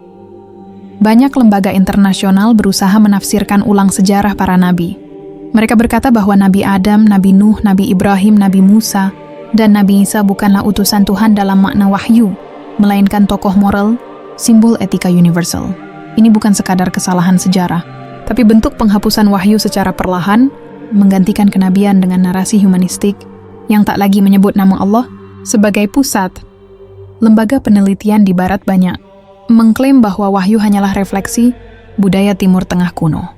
Banyak lembaga internasional berusaha menafsirkan ulang sejarah para nabi. Mereka berkata bahwa Nabi Adam, Nabi Nuh, Nabi Ibrahim, Nabi Musa, dan Nabi Isa bukanlah utusan Tuhan dalam makna wahyu, melainkan tokoh moral, simbol etika universal. Ini bukan sekadar kesalahan sejarah, tapi bentuk penghapusan wahyu secara perlahan, menggantikan kenabian dengan narasi humanistik yang tak lagi menyebut nama Allah sebagai pusat. Lembaga penelitian di Barat banyak mengklaim bahwa wahyu hanyalah refleksi budaya Timur Tengah kuno.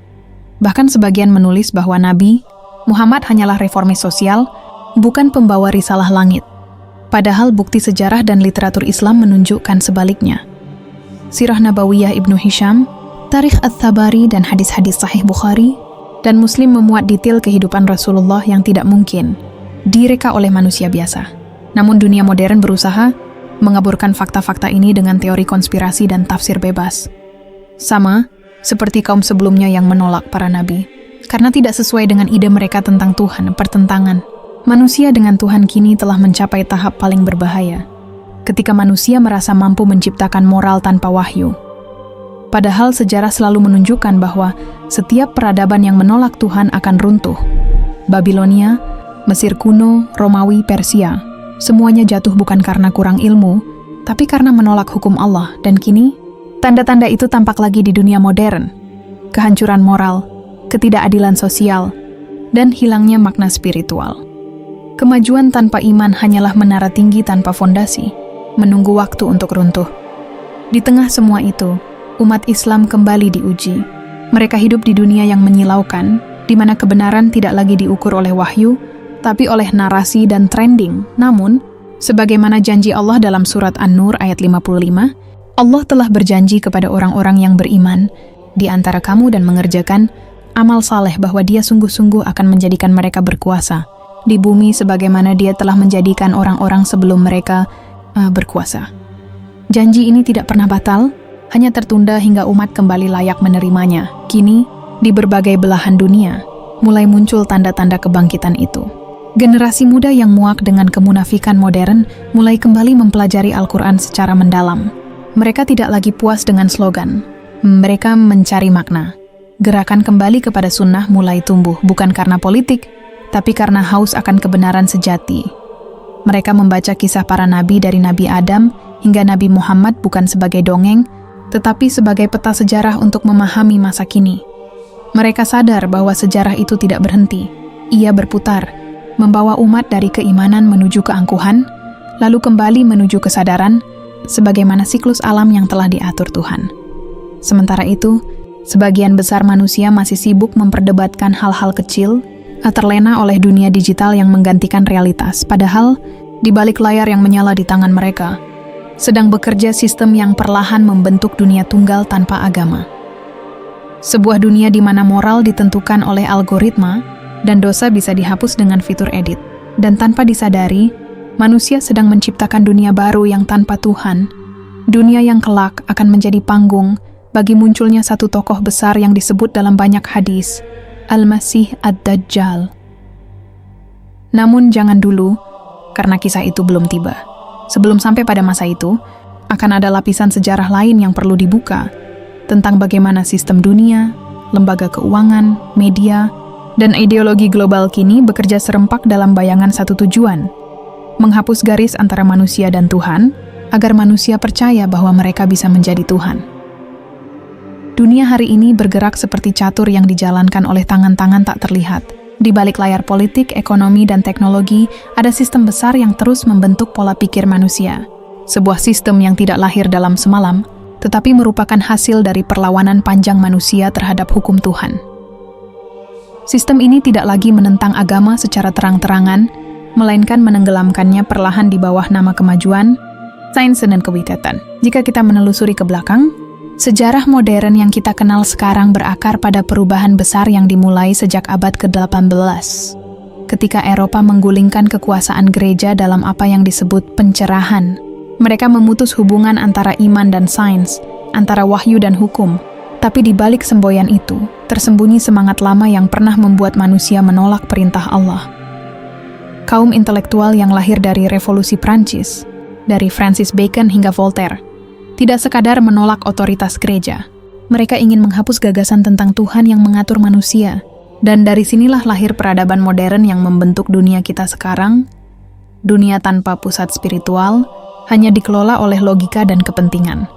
Bahkan sebagian menulis bahwa Nabi Muhammad hanyalah reformis sosial, bukan pembawa risalah langit. Padahal bukti sejarah dan literatur Islam menunjukkan sebaliknya. Sirah Nabawiyah Ibnu Hisham, Tarikh At-Tabari dan hadis-hadis Sahih Bukhari dan Muslim memuat detail kehidupan Rasulullah yang tidak mungkin direka oleh manusia biasa. Namun dunia modern berusaha mengaburkan fakta-fakta ini dengan teori konspirasi dan tafsir bebas. Sama seperti kaum sebelumnya yang menolak para nabi, karena tidak sesuai dengan ide mereka tentang Tuhan, pertentangan. Manusia dengan Tuhan kini telah mencapai tahap paling berbahaya, ketika manusia merasa mampu menciptakan moral tanpa wahyu. Padahal sejarah selalu menunjukkan bahwa setiap peradaban yang menolak Tuhan akan runtuh. Babilonia, Mesir kuno, Romawi, Persia, semuanya jatuh bukan karena kurang ilmu, tapi karena menolak hukum Allah. Dan kini, tanda-tanda itu tampak lagi di dunia modern. Kehancuran moral, ketidakadilan sosial, dan hilangnya makna spiritual. Kemajuan tanpa iman hanyalah menara tinggi tanpa fondasi, menunggu waktu untuk runtuh. Di tengah semua itu, umat Islam kembali diuji. Mereka hidup di dunia yang menyilaukan, di mana kebenaran tidak lagi diukur oleh wahyu, tapi oleh narasi dan trending. Namun, sebagaimana janji Allah dalam surat An-Nur ayat 55, Allah telah berjanji kepada orang-orang yang beriman di antara kamu dan mengerjakan amal saleh bahwa Dia sungguh-sungguh akan menjadikan mereka berkuasa di bumi sebagaimana Dia telah menjadikan orang-orang sebelum mereka berkuasa. Janji ini tidak pernah batal, hanya tertunda hingga umat kembali layak menerimanya. Kini, di berbagai belahan dunia, mulai muncul tanda-tanda kebangkitan itu. Generasi muda yang muak dengan kemunafikan modern mulai kembali mempelajari Al-Quran secara mendalam. Mereka tidak lagi puas dengan slogan. Mereka mencari makna. Gerakan kembali kepada sunnah mulai tumbuh, bukan karena politik, tapi karena haus akan kebenaran sejati. Mereka membaca kisah para nabi dari Nabi Adam hingga Nabi Muhammad bukan sebagai dongeng, tetapi sebagai peta sejarah untuk memahami masa kini. Mereka sadar bahwa sejarah itu tidak berhenti. Ia berputar, membawa umat dari keimanan menuju keangkuhan, lalu kembali menuju kesadaran, sebagaimana siklus alam yang telah diatur Tuhan. Sementara itu, sebagian besar manusia masih sibuk memperdebatkan hal-hal kecil, terlena oleh dunia digital yang menggantikan realitas, padahal di balik layar yang menyala di tangan mereka, sedang bekerja sistem yang perlahan membentuk dunia tunggal tanpa agama. Sebuah dunia di mana moral ditentukan oleh algoritma dan dosa bisa dihapus dengan fitur edit. Dan tanpa disadari, manusia sedang menciptakan dunia baru yang tanpa Tuhan. Dunia yang kelak akan menjadi panggung bagi munculnya satu tokoh besar yang disebut dalam banyak hadis, Al-Masih Ad-Dajjal. Namun jangan dulu, karena kisah itu belum tiba. Sebelum sampai pada masa itu, akan ada lapisan sejarah lain yang perlu dibuka, tentang bagaimana sistem dunia, lembaga keuangan, media, dan ideologi global kini bekerja serempak dalam bayangan satu tujuan, menghapus garis antara manusia dan Tuhan, agar manusia percaya bahwa mereka bisa menjadi Tuhan. Dunia hari ini bergerak seperti catur yang dijalankan oleh tangan-tangan tak terlihat. Di balik layar politik, ekonomi, dan teknologi, ada sistem besar yang terus membentuk pola pikir manusia. Sebuah sistem yang tidak lahir dalam semalam, tetapi merupakan hasil dari perlawanan panjang manusia terhadap hukum Tuhan. Sistem ini tidak lagi menentang agama secara terang-terangan, melainkan menenggelamkannya perlahan di bawah nama kemajuan, sains dan kewitetan. Jika kita menelusuri ke belakang, Sejarah modern yang kita kenal sekarang berakar pada perubahan besar yang dimulai sejak abad ke-18. Ketika Eropa menggulingkan kekuasaan gereja dalam apa yang disebut pencerahan. Mereka memutus hubungan antara iman dan sains, antara wahyu dan hukum. Tapi di balik semboyan itu, tersembunyi semangat lama yang pernah membuat manusia menolak perintah Allah. Kaum intelektual yang lahir dari Revolusi Prancis, dari Francis Bacon hingga Voltaire, tidak sekadar menolak otoritas gereja. Mereka ingin menghapus gagasan tentang Tuhan yang mengatur manusia. Dan dari sinilah lahir peradaban modern yang membentuk dunia kita sekarang. Dunia tanpa pusat spiritual, hanya dikelola oleh logika dan kepentingan.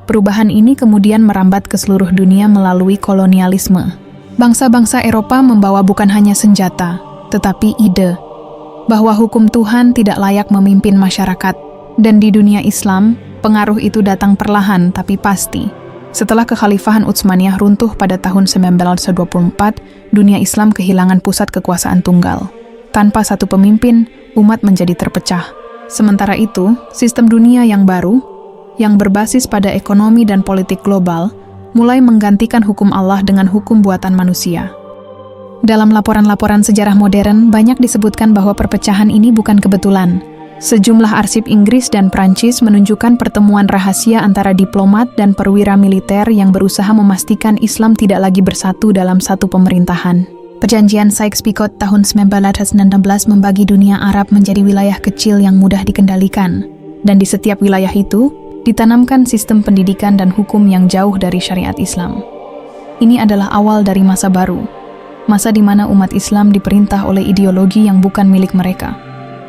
Perubahan ini kemudian merambat ke seluruh dunia melalui kolonialisme. Bangsa-bangsa Eropa membawa bukan hanya senjata, tetapi ide bahwa hukum Tuhan tidak layak memimpin masyarakat. Dan di dunia Islam, pengaruh itu datang perlahan tapi pasti. Setelah kekhalifahan Utsmaniyah runtuh pada tahun 1924, dunia Islam kehilangan pusat kekuasaan tunggal. Tanpa satu pemimpin, umat menjadi terpecah. Sementara itu, sistem dunia yang baru, yang berbasis pada ekonomi dan politik global, mulai menggantikan hukum Allah dengan hukum buatan manusia. Dalam laporan-laporan sejarah modern, banyak disebutkan bahwa perpecahan ini bukan kebetulan. Sejumlah arsip Inggris dan Prancis menunjukkan pertemuan rahasia antara diplomat dan perwira militer yang berusaha memastikan Islam tidak lagi bersatu dalam satu pemerintahan. Perjanjian Sykes-Picot tahun 1916 membagi dunia Arab menjadi wilayah kecil yang mudah dikendalikan. Dan di setiap wilayah itu, ditanamkan sistem pendidikan dan hukum yang jauh dari syariat Islam. Ini adalah awal dari masa baru, masa di mana umat Islam diperintah oleh ideologi yang bukan milik mereka.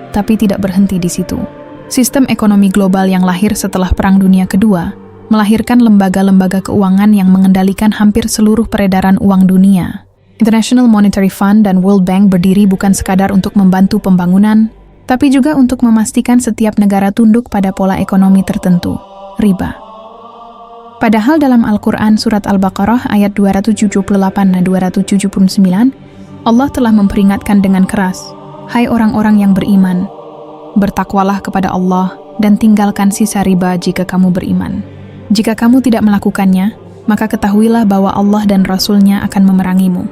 Tapi tidak berhenti di situ. Sistem ekonomi global yang lahir setelah Perang Dunia Kedua melahirkan lembaga-lembaga keuangan yang mengendalikan hampir seluruh peredaran uang dunia. International Monetary Fund dan World Bank berdiri bukan sekadar untuk membantu pembangunan, tapi juga untuk memastikan setiap negara tunduk pada pola ekonomi tertentu, riba. Padahal dalam Al-Quran Surat Al-Baqarah ayat 278 dan 279, Allah telah memperingatkan dengan keras, "Hai orang-orang yang beriman, bertakwalah kepada Allah dan tinggalkan sisa riba jika kamu beriman. Jika kamu tidak melakukannya, maka ketahuilah bahwa Allah dan Rasul-Nya akan memerangimu."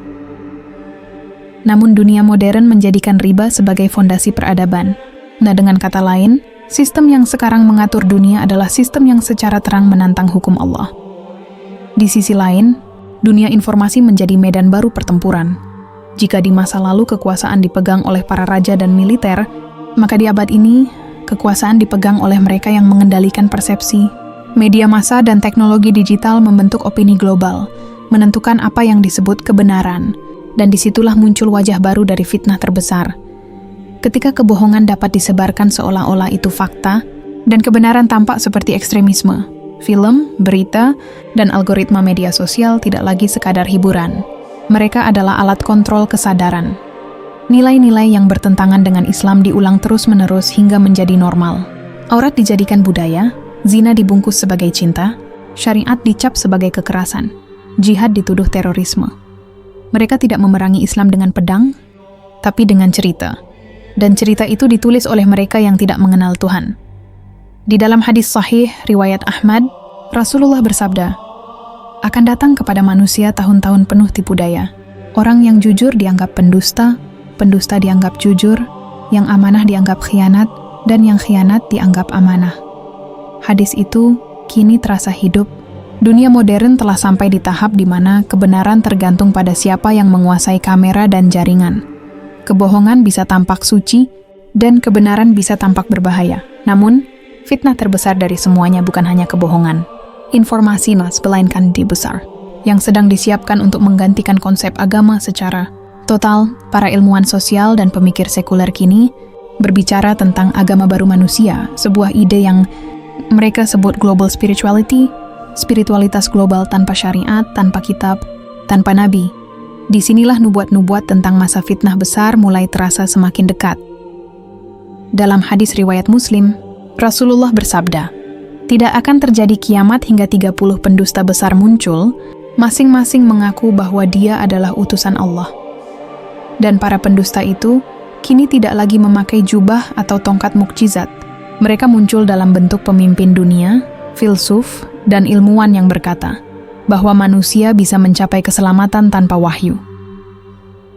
Namun dunia modern menjadikan riba sebagai fondasi peradaban. Nah, dengan kata lain, sistem yang sekarang mengatur dunia adalah sistem yang secara terang menantang hukum Allah. Di sisi lain, dunia informasi menjadi medan baru pertempuran. Jika di masa lalu kekuasaan dipegang oleh para raja dan militer, maka di abad ini, kekuasaan dipegang oleh mereka yang mengendalikan persepsi. Media massa dan teknologi digital membentuk opini global, menentukan apa yang disebut kebenaran, dan disitulah muncul wajah baru dari fitnah terbesar. Ketika kebohongan dapat disebarkan seolah-olah itu fakta, dan kebenaran tampak seperti ekstremisme, film, berita, dan algoritma media sosial tidak lagi sekadar hiburan. Mereka adalah alat kontrol kesadaran. Nilai-nilai yang bertentangan dengan Islam diulang terus-menerus hingga menjadi normal. Aurat dijadikan budaya, zina dibungkus sebagai cinta, syariat dicap sebagai kekerasan, jihad dituduh terorisme. Mereka tidak memerangi Islam dengan pedang, tapi dengan cerita. Dan cerita itu ditulis oleh mereka yang tidak mengenal Tuhan. Di dalam hadis sahih riwayat Ahmad, Rasulullah bersabda, "Akan datang kepada manusia tahun-tahun penuh tipu daya. Orang yang jujur dianggap pendusta, pendusta dianggap jujur, yang amanah dianggap khianat, dan yang khianat dianggap amanah." Hadis itu kini terasa hidup. Dunia modern telah sampai di tahap di mana kebenaran tergantung pada siapa yang menguasai kamera dan jaringan. Kebohongan bisa tampak suci, dan kebenaran bisa tampak berbahaya. Namun, fitnah terbesar dari semuanya bukan hanya kebohongan. Informasi nas melainkan ide besar, yang sedang disiapkan untuk menggantikan konsep agama secara total. Para ilmuwan sosial dan pemikir sekuler kini berbicara tentang agama baru manusia, sebuah ide yang mereka sebut global spirituality, spiritualitas global tanpa syariat, tanpa kitab, tanpa nabi. Disinilah nubuat-nubuat tentang masa fitnah besar mulai terasa semakin dekat. Dalam hadis riwayat Muslim, Rasulullah bersabda, "Tidak akan terjadi kiamat hingga 30 pendusta besar muncul, masing-masing mengaku bahwa dia adalah utusan Allah. Dan para pendusta itu kini tidak lagi memakai jubah atau tongkat mukjizat. Mereka muncul dalam bentuk pemimpin dunia, filsuf, dan ilmuwan yang berkata bahwa manusia bisa mencapai keselamatan tanpa wahyu.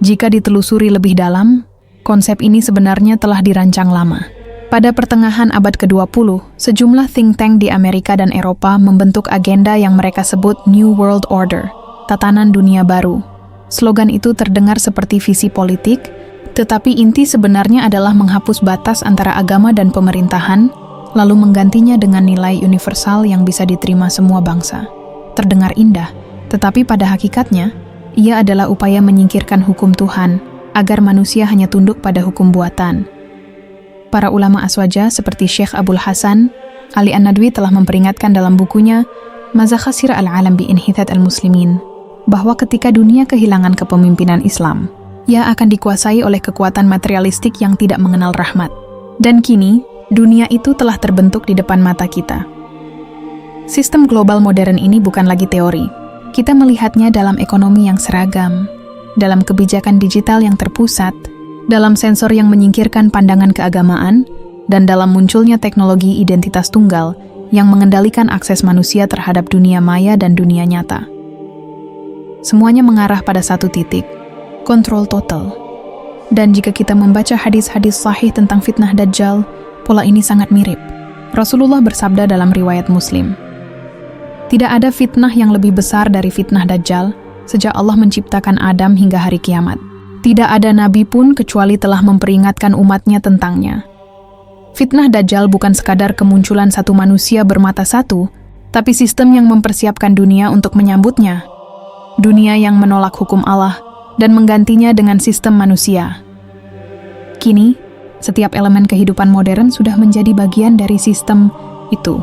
Jika ditelusuri lebih dalam, konsep ini sebenarnya telah dirancang lama. Pada pertengahan abad ke-20, sejumlah think tank di Amerika dan Eropa membentuk agenda yang mereka sebut New World Order, tatanan dunia baru. Slogan itu terdengar seperti visi politik, tetapi inti sebenarnya adalah menghapus batas antara agama dan pemerintahan, lalu menggantinya dengan nilai universal yang bisa diterima semua bangsa. Terdengar indah, tetapi pada hakikatnya, ia adalah upaya menyingkirkan hukum Tuhan, agar manusia hanya tunduk pada hukum buatan. Para ulama aswaja seperti Syekh Abul Hasan, Ali An-Nadwi telah memperingatkan dalam bukunya Mazakhasir al-Alam bi Inhithat al-Muslimin, bahwa ketika dunia kehilangan kepemimpinan Islam, ia akan dikuasai oleh kekuatan materialistik yang tidak mengenal rahmat. Dan kini, dunia itu telah terbentuk di depan mata kita. Sistem global modern ini bukan lagi teori. Kita melihatnya dalam ekonomi yang seragam, dalam kebijakan digital yang terpusat, dalam sensor yang menyingkirkan pandangan keagamaan, dan dalam munculnya teknologi identitas tunggal yang mengendalikan akses manusia terhadap dunia maya dan dunia nyata. Semuanya mengarah pada satu titik, kontrol total. Dan jika kita membaca hadis-hadis sahih tentang fitnah Dajjal, pola ini sangat mirip. Rasulullah bersabda dalam riwayat Muslim, "Tidak ada fitnah yang lebih besar dari fitnah Dajjal sejak Allah menciptakan Adam hingga hari kiamat. Tidak ada nabi pun kecuali telah memperingatkan umatnya tentangnya." Fitnah Dajjal bukan sekadar kemunculan satu manusia bermata satu, tapi sistem yang mempersiapkan dunia untuk menyambutnya. Dunia yang menolak hukum Allah dan menggantinya dengan sistem manusia. Kini, setiap elemen kehidupan modern sudah menjadi bagian dari sistem itu.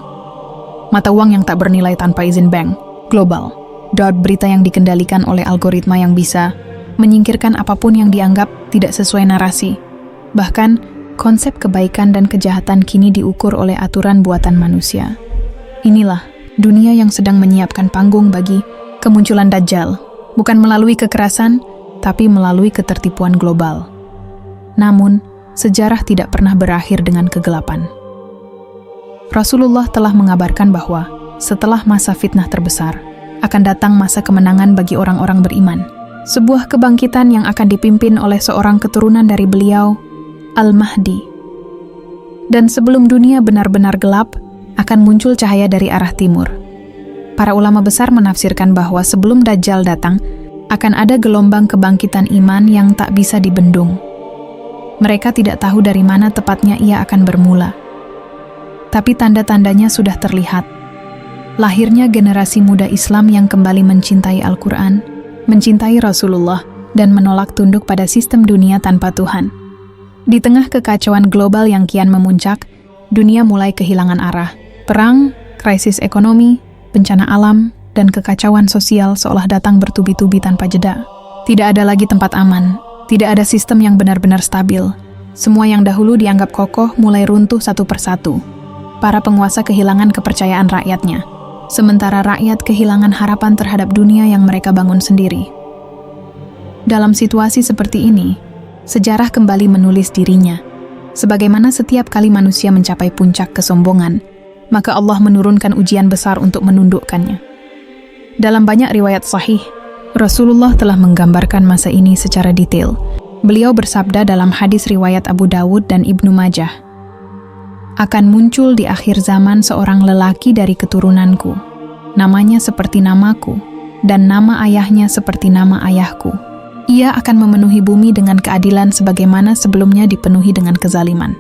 Mata uang yang tak bernilai tanpa izin bank, global, berita yang dikendalikan oleh algoritma yang bisa menyingkirkan apapun yang dianggap tidak sesuai narasi. Bahkan, konsep kebaikan dan kejahatan kini diukur oleh aturan buatan manusia. Inilah dunia yang sedang menyiapkan panggung bagi kemunculan Dajjal, bukan melalui kekerasan, tapi melalui ketertipuan global. Namun, sejarah tidak pernah berakhir dengan kegelapan. Rasulullah telah mengabarkan bahwa setelah masa fitnah terbesar, akan datang masa kemenangan bagi orang-orang beriman. Sebuah kebangkitan yang akan dipimpin oleh seorang keturunan dari beliau, Al-Mahdi. Dan sebelum dunia benar-benar gelap, akan muncul cahaya dari arah timur. Para ulama besar menafsirkan bahwa sebelum Dajjal datang, akan ada gelombang kebangkitan iman yang tak bisa dibendung. Mereka tidak tahu dari mana tepatnya ia akan bermula. Tapi tanda-tandanya sudah terlihat. Lahirnya generasi muda Islam yang kembali mencintai Al-Quran, mencintai Rasulullah, dan menolak tunduk pada sistem dunia tanpa Tuhan. Di tengah kekacauan global yang kian memuncak, dunia mulai kehilangan arah. Perang, krisis ekonomi, bencana alam, dan kekacauan sosial seolah datang bertubi-tubi tanpa jeda. Tidak ada lagi tempat aman, tidak ada sistem yang benar-benar stabil. Semua yang dahulu dianggap kokoh mulai runtuh satu persatu. Para penguasa kehilangan kepercayaan rakyatnya, sementara rakyat kehilangan harapan terhadap dunia yang mereka bangun sendiri. Dalam situasi seperti ini, sejarah kembali menulis dirinya. Sebagaimana setiap kali manusia mencapai puncak kesombongan, maka Allah menurunkan ujian besar untuk menundukkannya. Dalam banyak riwayat sahih, Rasulullah telah menggambarkan masa ini secara detail. Beliau bersabda dalam hadis riwayat Abu Dawud dan Ibnu Majah, "Akan muncul di akhir zaman seorang lelaki dari keturunanku, namanya seperti namaku, dan nama ayahnya seperti nama ayahku. Ia akan memenuhi bumi dengan keadilan sebagaimana sebelumnya dipenuhi dengan kezaliman."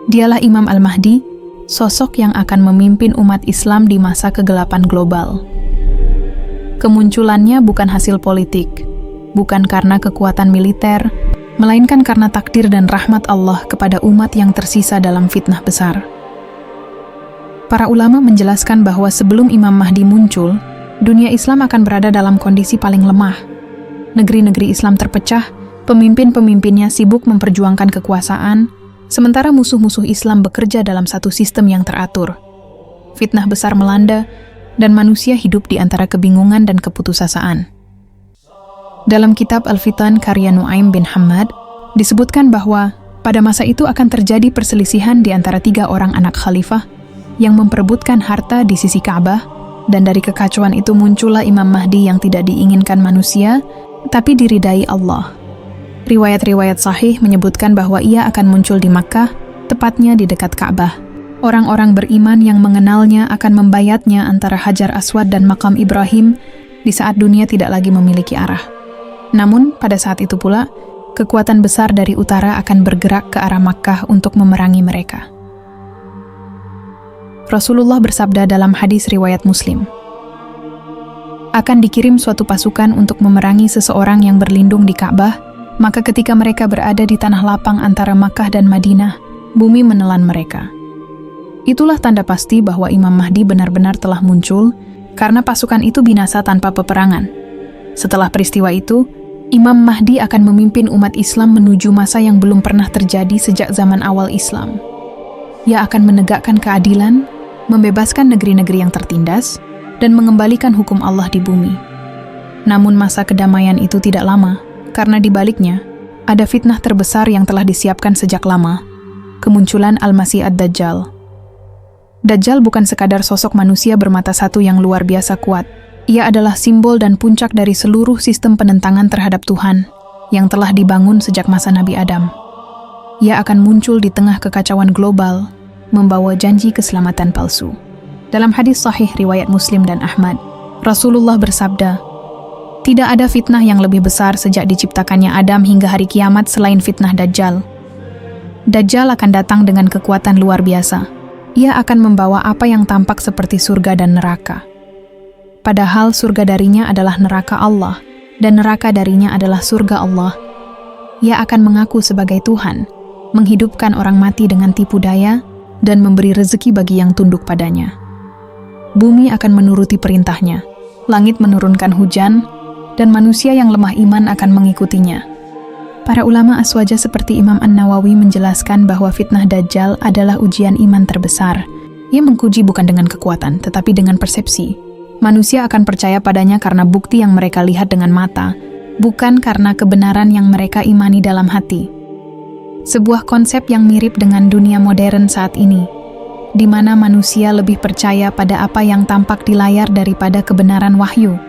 Dialah Imam Al-Mahdi, sosok yang akan memimpin umat Islam di masa kegelapan global. Kemunculannya bukan hasil politik, bukan karena kekuatan militer, melainkan karena takdir dan rahmat Allah kepada umat yang tersisa dalam fitnah besar. Para ulama menjelaskan bahwa sebelum Imam Mahdi muncul, dunia Islam akan berada dalam kondisi paling lemah. Negeri-negeri Islam terpecah, pemimpin-pemimpinnya sibuk memperjuangkan kekuasaan, sementara musuh-musuh Islam bekerja dalam satu sistem yang teratur. Fitnah besar melanda, dan manusia hidup di antara kebingungan dan keputusasaan. Dalam kitab Al-Fitan karya Nuaim bin Hammad, disebutkan bahwa pada masa itu akan terjadi perselisihan di antara 3 orang anak khalifah, yang memperebutkan harta di sisi Ka'bah, dan dari kekacauan itu muncullah Imam Mahdi yang tidak diinginkan manusia, tapi diridai Allah. Riwayat-riwayat sahih menyebutkan bahwa ia akan muncul di Makkah, tepatnya di dekat Ka'bah. Orang-orang beriman yang mengenalnya akan membayatnya antara Hajar Aswad dan Makam Ibrahim di saat dunia tidak lagi memiliki arah. Namun, pada saat itu pula, kekuatan besar dari utara akan bergerak ke arah Makkah untuk memerangi mereka. Rasulullah bersabda dalam hadis riwayat Muslim, akan dikirim suatu pasukan untuk memerangi seseorang yang berlindung di Ka'bah, maka ketika mereka berada di tanah lapang antara Makkah dan Madinah, bumi menelan mereka. Itulah tanda pasti bahwa Imam Mahdi benar-benar telah muncul, karena pasukan itu binasa tanpa peperangan. Setelah peristiwa itu, Imam Mahdi akan memimpin umat Islam menuju masa yang belum pernah terjadi sejak zaman awal Islam. Ia akan menegakkan keadilan, membebaskan negeri-negeri yang tertindas, dan mengembalikan hukum Allah di bumi. Namun masa kedamaian itu tidak lama, karena di baliknya, ada fitnah terbesar yang telah disiapkan sejak lama, kemunculan Al-Masih Ad-Dajjal. Dajjal bukan sekadar sosok manusia bermata satu yang luar biasa kuat. Ia adalah simbol dan puncak dari seluruh sistem penentangan terhadap Tuhan yang telah dibangun sejak masa Nabi Adam. Ia akan muncul di tengah kekacauan global, membawa janji keselamatan palsu. Dalam hadis sahih riwayat Muslim dan Ahmad, Rasulullah bersabda, tidak ada fitnah yang lebih besar sejak diciptakannya Adam hingga hari kiamat selain fitnah Dajjal. Dajjal akan datang dengan kekuatan luar biasa. Ia akan membawa apa yang tampak seperti surga dan neraka. Padahal surga darinya adalah neraka Allah, dan neraka darinya adalah surga Allah. Ia akan mengaku sebagai Tuhan, menghidupkan orang mati dengan tipu daya, dan memberi rezeki bagi yang tunduk padanya. Bumi akan menuruti perintahnya, langit menurunkan hujan, dan manusia yang lemah iman akan mengikutinya. Para ulama aswaja seperti Imam An-Nawawi menjelaskan bahwa fitnah Dajjal adalah ujian iman terbesar. Ia menguji bukan dengan kekuatan, tetapi dengan persepsi. Manusia akan percaya padanya karena bukti yang mereka lihat dengan mata, bukan karena kebenaran yang mereka imani dalam hati. Sebuah konsep yang mirip dengan dunia modern saat ini, di mana manusia lebih percaya pada apa yang tampak di layar daripada kebenaran wahyu.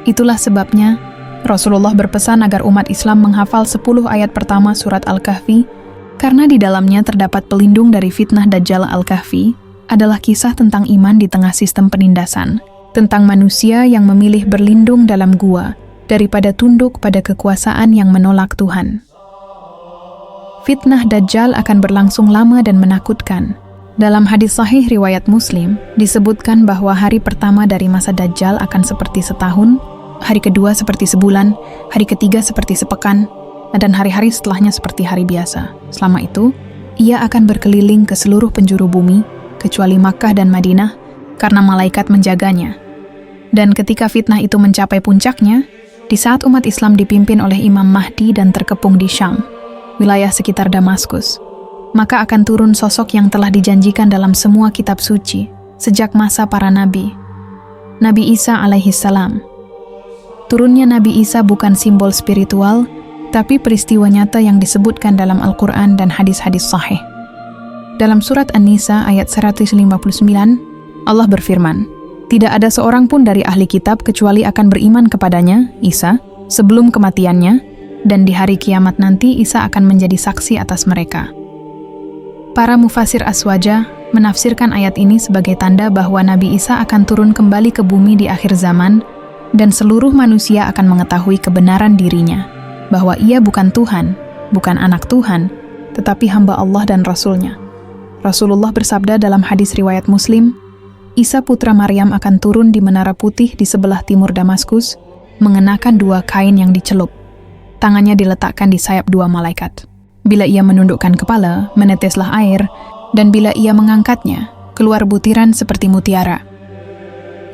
Itulah sebabnya Rasulullah berpesan agar umat Islam menghafal 10 ayat pertama surat Al-Kahfi, karena di dalamnya terdapat pelindung dari fitnah Dajjal. Al-Kahfi adalah kisah tentang iman di tengah sistem penindasan, tentang manusia yang memilih berlindung dalam gua daripada tunduk pada kekuasaan yang menolak Tuhan. Fitnah Dajjal akan berlangsung lama dan menakutkan. Dalam hadis sahih riwayat Muslim, disebutkan bahwa hari pertama dari masa Dajjal akan seperti setahun, hari kedua seperti sebulan, hari ketiga seperti sepekan, dan hari-hari setelahnya seperti hari biasa. Selama itu, ia akan berkeliling ke seluruh penjuru bumi, kecuali Makkah dan Madinah, karena malaikat menjaganya. Dan ketika fitnah itu mencapai puncaknya, di saat umat Islam dipimpin oleh Imam Mahdi dan terkepung di Syam, wilayah sekitar Damaskus, maka akan turun sosok yang telah dijanjikan dalam semua kitab suci, sejak masa para nabi, Nabi Isa alaihissalam. Turunnya Nabi Isa bukan simbol spiritual, tapi peristiwa nyata yang disebutkan dalam Al-Quran dan hadis-hadis sahih. Dalam surat An-Nisa ayat 159, Allah berfirman, tidak ada seorang pun dari ahli kitab kecuali akan beriman kepadanya, Isa, sebelum kematiannya, dan di hari kiamat nanti Isa akan menjadi saksi atas mereka. Para mufasir aswaja menafsirkan ayat ini sebagai tanda bahwa Nabi Isa akan turun kembali ke bumi di akhir zaman, dan seluruh manusia akan mengetahui kebenaran dirinya, bahwa ia bukan Tuhan, bukan anak Tuhan, tetapi hamba Allah dan Rasul-Nya. Rasulullah bersabda dalam hadis riwayat Muslim, Isa putra Maryam akan turun di menara putih di sebelah timur Damaskus, mengenakan 2 kain yang dicelup. Tangannya diletakkan di sayap 2 malaikat. Bila ia menundukkan kepala, meneteslah air, dan bila ia mengangkatnya, keluar butiran seperti mutiara.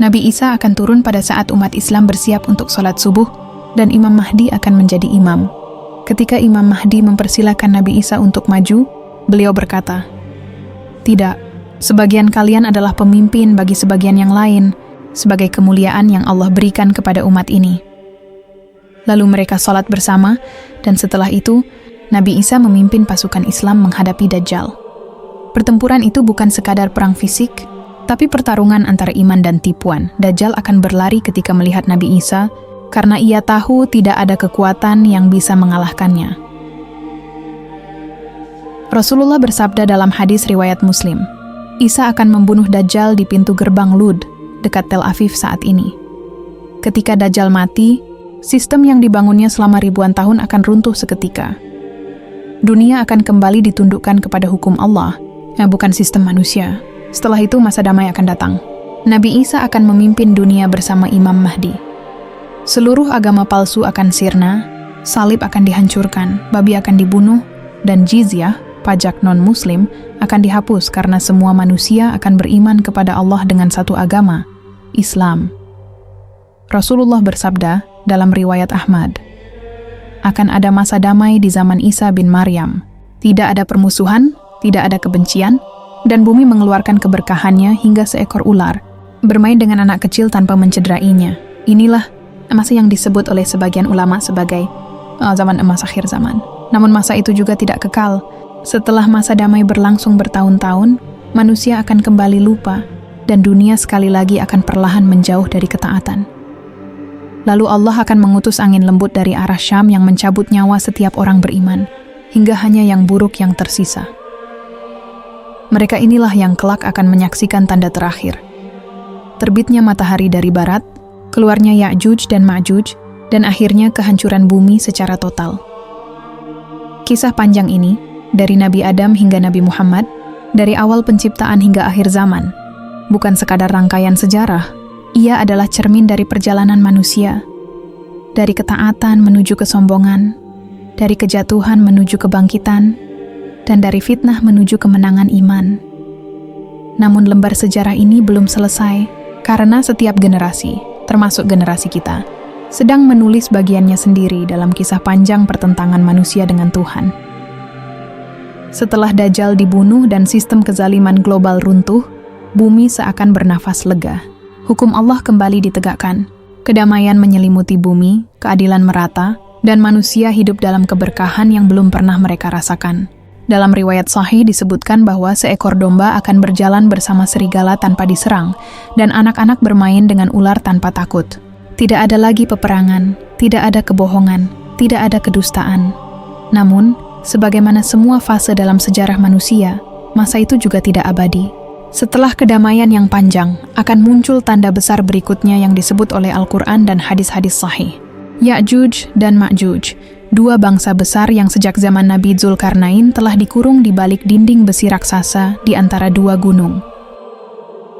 Nabi Isa akan turun pada saat umat Islam bersiap untuk sholat subuh, dan Imam Mahdi akan menjadi imam. Ketika Imam Mahdi mempersilakan Nabi Isa untuk maju, beliau berkata, tidak, sebagian kalian adalah pemimpin bagi sebagian yang lain, sebagai kemuliaan yang Allah berikan kepada umat ini. Lalu mereka sholat bersama, dan setelah itu, Nabi Isa memimpin pasukan Islam menghadapi Dajjal. Pertempuran itu bukan sekadar perang fisik, Tapi pertarungan antara iman dan tipuan, Dajjal akan berlari ketika melihat Nabi Isa, karena ia tahu tidak ada kekuatan yang bisa mengalahkannya. Rasulullah bersabda dalam hadis riwayat Muslim, Isa akan membunuh Dajjal di pintu gerbang Lud, dekat Tel Aviv saat ini. Ketika Dajjal mati, sistem yang dibangunnya selama ribuan tahun akan runtuh seketika. Dunia akan kembali ditundukkan kepada hukum Allah, bukan sistem manusia. Setelah itu masa damai akan datang. Nabi Isa akan memimpin dunia bersama Imam Mahdi. Seluruh agama palsu akan sirna, salib akan dihancurkan, babi akan dibunuh, dan jizyah, pajak non-muslim, akan dihapus karena semua manusia akan beriman kepada Allah dengan satu agama, Islam. Rasulullah bersabda dalam riwayat Ahmad, akan ada masa damai di zaman Isa bin Maryam. Tidak ada permusuhan, tidak ada kebencian, dan bumi mengeluarkan keberkahannya hingga seekor ular, bermain dengan anak kecil tanpa mencederainya. Inilah masa yang disebut oleh sebagian ulama sebagai zaman emas akhir zaman. Namun masa itu juga tidak kekal. Setelah masa damai berlangsung bertahun-tahun, manusia akan kembali lupa, dan dunia sekali lagi akan perlahan menjauh dari ketaatan. Lalu Allah akan mengutus angin lembut dari arah Syam yang mencabut nyawa setiap orang beriman, hingga hanya yang buruk yang tersisa. Mereka inilah yang kelak akan menyaksikan tanda terakhir. Terbitnya matahari dari barat, keluarnya Ya'juj dan Ma'juj, dan akhirnya kehancuran bumi secara total. Kisah panjang ini, dari Nabi Adam hingga Nabi Muhammad, dari awal penciptaan hingga akhir zaman, bukan sekadar rangkaian sejarah. Ia adalah cermin dari perjalanan manusia, dari ketaatan menuju kesombongan, dari kejatuhan menuju kebangkitan, dan dari fitnah menuju kemenangan iman. Namun lembar sejarah ini belum selesai, karena setiap generasi, termasuk generasi kita, sedang menulis bagiannya sendiri dalam kisah panjang pertentangan manusia dengan Tuhan. Setelah Dajjal dibunuh dan sistem kezaliman global runtuh, bumi seakan bernafas lega. Hukum Allah kembali ditegakkan, kedamaian menyelimuti bumi, keadilan merata, dan manusia hidup dalam keberkahan yang belum pernah mereka rasakan. Dalam riwayat sahih disebutkan bahwa seekor domba akan berjalan bersama serigala tanpa diserang, dan anak-anak bermain dengan ular tanpa takut. Tidak ada lagi peperangan, tidak ada kebohongan, tidak ada kedustaan. Namun, sebagaimana semua fase dalam sejarah manusia, masa itu juga tidak abadi. Setelah kedamaian yang panjang, akan muncul tanda besar berikutnya yang disebut oleh Al-Quran dan hadis-hadis sahih. Ya'juj dan Ma'juj, dua bangsa besar yang sejak zaman Nabi Dzulkarnain telah dikurung di balik dinding besi raksasa di antara dua gunung.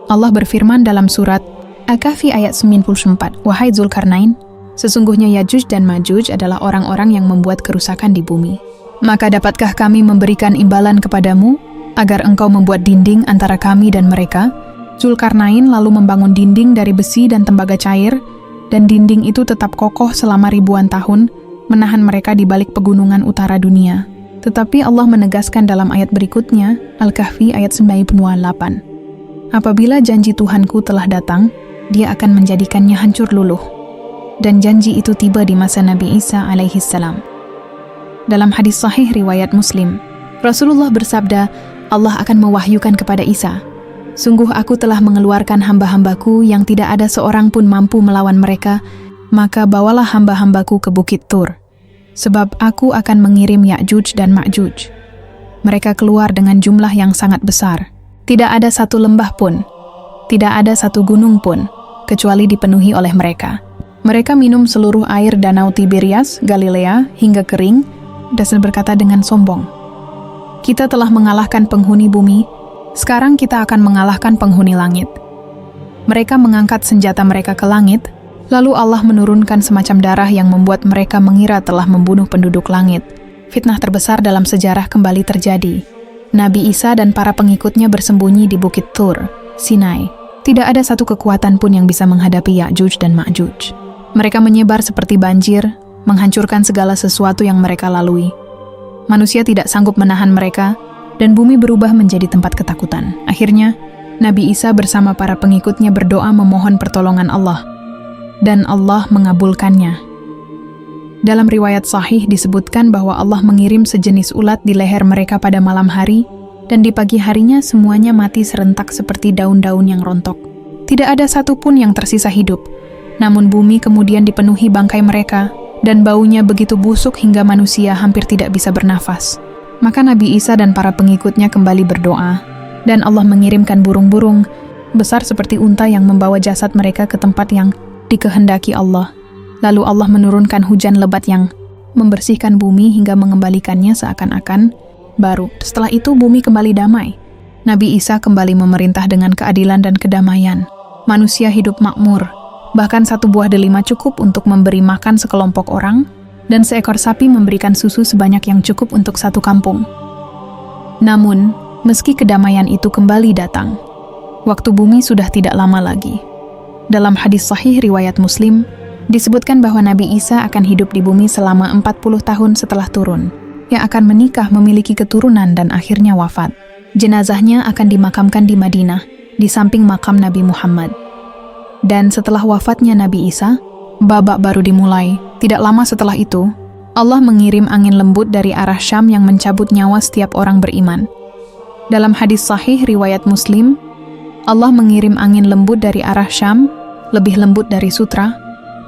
Allah berfirman dalam surat Al-Kahfi ayat 94, Wahai Dzulkarnain, sesungguhnya Ya'juj dan Ma'juj adalah orang-orang yang membuat kerusakan di bumi. Maka dapatkah kami memberikan imbalan kepadamu, agar engkau membuat dinding antara kami dan mereka? Dzulkarnain lalu membangun dinding dari besi dan tembaga cair, dan dinding itu tetap kokoh selama ribuan tahun, menahan mereka di balik pegunungan utara dunia. Tetapi Allah menegaskan dalam ayat berikutnya, Al-Kahfi ayat 98, apabila janji Tuhanku telah datang, Dia akan menjadikannya hancur luluh. Dan janji itu tiba di masa Nabi Isa alaihissalam. Dalam hadis sahih riwayat Muslim, Rasulullah bersabda, Allah akan mewahyukan kepada Isa, sungguh aku telah mengeluarkan hamba-hambaku yang tidak ada seorang pun mampu melawan mereka, maka bawalah hamba-hambaku ke Bukit Tur. Sebab aku akan mengirim Ya'juj dan Ma'juj. Mereka keluar dengan jumlah yang sangat besar. Tidak ada satu lembah pun, tidak ada satu gunung pun, kecuali dipenuhi oleh mereka. Mereka minum seluruh air danau Tiberias, Galilea, hingga kering, dan berkata dengan sombong, kita telah mengalahkan penghuni bumi, sekarang kita akan mengalahkan penghuni langit. Mereka mengangkat senjata mereka ke langit, lalu Allah menurunkan semacam darah yang membuat mereka mengira telah membunuh penduduk langit. Fitnah terbesar dalam sejarah kembali terjadi. Nabi Isa dan para pengikutnya bersembunyi di Bukit Tur, Sinai. Tidak ada satu kekuatan pun yang bisa menghadapi Ya'juj dan Ma'juj. Mereka menyebar seperti banjir, menghancurkan segala sesuatu yang mereka lalui. Manusia tidak sanggup menahan mereka, dan bumi berubah menjadi tempat ketakutan. Akhirnya, Nabi Isa bersama para pengikutnya berdoa memohon pertolongan Allah, dan Allah mengabulkannya. Dalam riwayat sahih disebutkan bahwa Allah mengirim sejenis ulat di leher mereka pada malam hari, dan di pagi harinya semuanya mati serentak seperti daun-daun yang rontok. Tidak ada satupun yang tersisa hidup. Namun bumi kemudian dipenuhi bangkai mereka, dan baunya begitu busuk hingga manusia hampir tidak bisa bernafas. Maka Nabi Isa dan para pengikutnya kembali berdoa, dan Allah mengirimkan burung-burung besar seperti unta yang membawa jasad mereka ke tempat yang dikehendaki Allah. Lalu Allah menurunkan hujan lebat yang membersihkan bumi hingga mengembalikannya seakan-akan baru. Setelah itu bumi kembali damai. Nabi Isa kembali memerintah dengan keadilan dan kedamaian. Manusia hidup makmur. Bahkan satu buah delima cukup untuk memberi makan sekelompok orang, dan seekor sapi memberikan susu sebanyak yang cukup untuk satu kampung. Namun, meski kedamaian itu kembali datang, waktu bumi sudah tidak lama lagi. Dalam hadis sahih riwayat Muslim, disebutkan bahwa Nabi Isa akan hidup di bumi selama 40 tahun setelah turun, yang akan menikah, memiliki keturunan, dan akhirnya wafat. Jenazahnya akan dimakamkan di Madinah, di samping makam Nabi Muhammad. Dan setelah wafatnya Nabi Isa, babak baru dimulai. Tidak lama setelah itu, Allah mengirim angin lembut dari arah Syam yang mencabut nyawa setiap orang beriman. Dalam hadis sahih riwayat Muslim, Allah mengirim angin lembut dari arah Syam, lebih lembut dari sutra,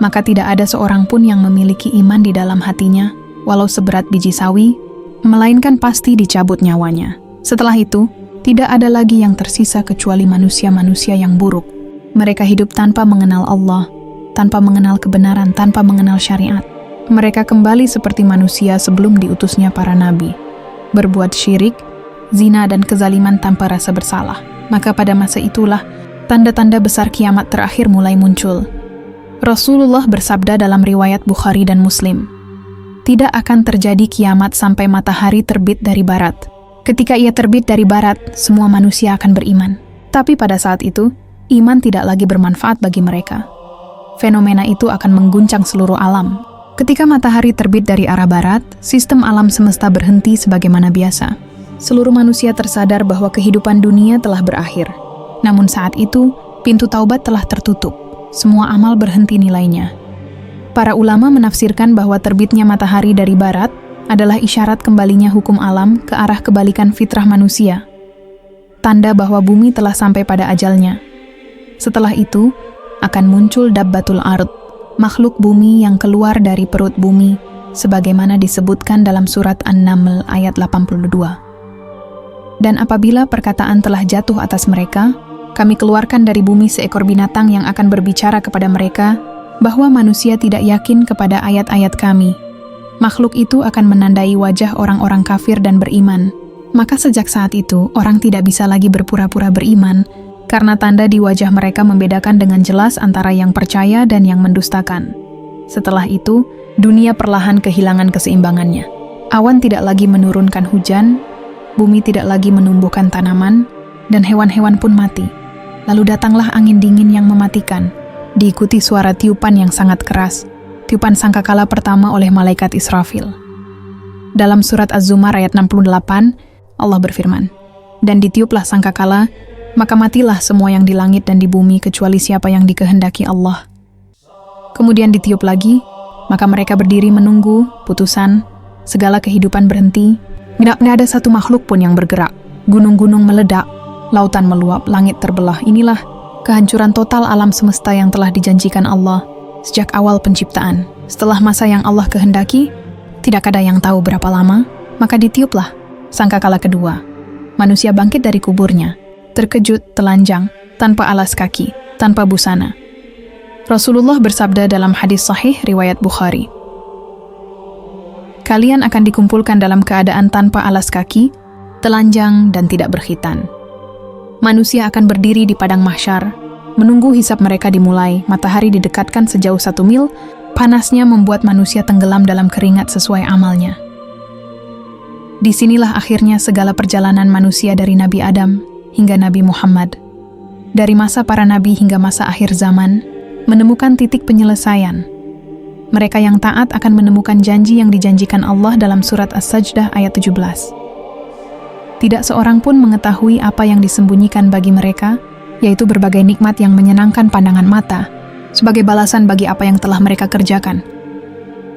maka tidak ada seorang pun yang memiliki iman di dalam hatinya, walau seberat biji sawi, melainkan pasti dicabut nyawanya. Setelah itu, tidak ada lagi yang tersisa kecuali manusia-manusia yang buruk. Mereka hidup tanpa mengenal Allah, tanpa mengenal kebenaran, tanpa mengenal syariat. Mereka kembali seperti manusia sebelum diutusnya para nabi, berbuat syirik, zina dan kezaliman tanpa rasa bersalah. Maka pada masa itulah, tanda-tanda besar kiamat terakhir mulai muncul. Rasulullah bersabda dalam riwayat Bukhari dan Muslim, "Tidak akan terjadi kiamat sampai matahari terbit dari barat. Ketika ia terbit dari barat, semua manusia akan beriman. Tapi pada saat itu, iman tidak lagi bermanfaat bagi mereka. Fenomena itu akan mengguncang seluruh alam. Ketika matahari terbit dari arah barat, sistem alam semesta berhenti sebagaimana biasa. Seluruh manusia tersadar bahwa kehidupan dunia telah berakhir. Namun saat itu, pintu taubat telah tertutup. Semua amal berhenti nilainya. Para ulama menafsirkan bahwa terbitnya matahari dari barat adalah isyarat kembalinya hukum alam ke arah kebalikan fitrah manusia. Tanda bahwa bumi telah sampai pada ajalnya. Setelah itu, akan muncul dabbatul ard, makhluk bumi yang keluar dari perut bumi, sebagaimana disebutkan dalam surat An-Naml ayat 82. Dan apabila perkataan telah jatuh atas mereka, kami keluarkan dari bumi seekor binatang yang akan berbicara kepada mereka bahwa manusia tidak yakin kepada ayat-ayat kami. Makhluk itu akan menandai wajah orang-orang kafir dan beriman. Maka sejak saat itu, orang tidak bisa lagi berpura-pura beriman, karena tanda di wajah mereka membedakan dengan jelas antara yang percaya dan yang mendustakan. Setelah itu, dunia perlahan kehilangan keseimbangannya. Awan tidak lagi menurunkan hujan, bumi tidak lagi menumbuhkan tanaman, dan hewan-hewan pun mati. Lalu datanglah angin dingin yang mematikan, diikuti suara tiupan yang sangat keras, tiupan sangkakala pertama oleh malaikat Israfil. Dalam surat Az-Zumar ayat 68, Allah berfirman, "Dan ditiuplah sangkakala, maka matilah semua yang di langit dan di bumi kecuali siapa yang dikehendaki Allah." Kemudian ditiup lagi, maka mereka berdiri menunggu putusan, segala kehidupan berhenti, tidak ada satu makhluk pun yang bergerak. Gunung-gunung meledak, lautan meluap, langit terbelah. Inilah kehancuran total alam semesta yang telah dijanjikan Allah sejak awal penciptaan. Setelah masa yang Allah kehendaki, tidak ada yang tahu berapa lama, maka ditiuplah sangkakala kedua. Manusia bangkit dari kuburnya, terkejut, telanjang, tanpa alas kaki, tanpa busana. Rasulullah bersabda dalam hadis sahih riwayat Bukhari, "Kalian akan dikumpulkan dalam keadaan tanpa alas kaki, telanjang, dan tidak berkhitan. Manusia akan berdiri di padang mahsyar, menunggu hisab mereka dimulai. Matahari didekatkan sejauh 1 mil, panasnya membuat manusia tenggelam dalam keringat sesuai amalnya. Disinilah akhirnya segala perjalanan manusia dari Nabi Adam hingga Nabi Muhammad. Dari masa para nabi hingga masa akhir zaman, menemukan titik penyelesaian. Mereka yang taat akan menemukan janji yang dijanjikan Allah dalam surat As-Sajdah ayat 17. Tidak seorang pun mengetahui apa yang disembunyikan bagi mereka, yaitu berbagai nikmat yang menyenangkan pandangan mata, sebagai balasan bagi apa yang telah mereka kerjakan.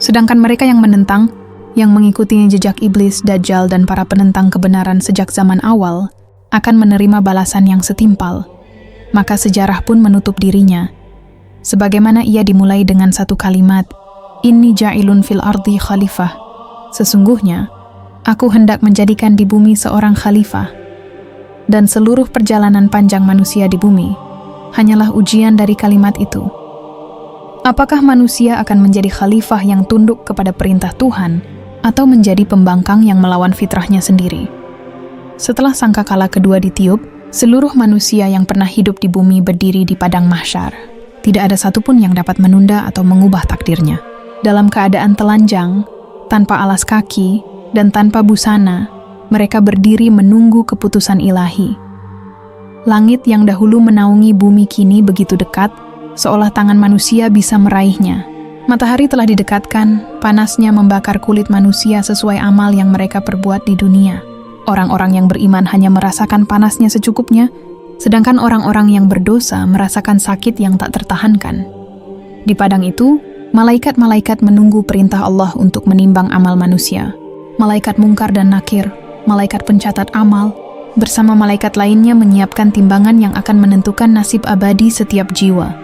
Sedangkan mereka yang menentang, yang mengikuti jejak iblis, Dajjal, dan para penentang kebenaran sejak zaman awal, akan menerima balasan yang setimpal. Maka sejarah pun menutup dirinya. Sebagaimana ia dimulai dengan satu kalimat, "Inni ja'ilun fil ardi khalifah." Sesungguhnya, aku hendak menjadikan di bumi seorang khalifah. Dan seluruh perjalanan panjang manusia di bumi hanyalah ujian dari kalimat itu. Apakah manusia akan menjadi khalifah yang tunduk kepada perintah Tuhan, atau menjadi pembangkang yang melawan fitrahnya sendiri? Setelah sangkakala kedua ditiup, seluruh manusia yang pernah hidup di bumi berdiri di padang mahsyar. Tidak ada satupun yang dapat menunda atau mengubah takdirnya. Dalam keadaan telanjang, tanpa alas kaki, dan tanpa busana, mereka berdiri menunggu keputusan ilahi. Langit yang dahulu menaungi bumi kini begitu dekat, seolah tangan manusia bisa meraihnya. Matahari telah didekatkan, panasnya membakar kulit manusia sesuai amal yang mereka perbuat di dunia. Orang-orang yang beriman hanya merasakan panasnya secukupnya, sedangkan orang-orang yang berdosa merasakan sakit yang tak tertahankan. Di padang itu, malaikat-malaikat menunggu perintah Allah untuk menimbang amal manusia. Malaikat Mungkar dan Nakir, malaikat pencatat amal, bersama malaikat lainnya menyiapkan timbangan yang akan menentukan nasib abadi setiap jiwa.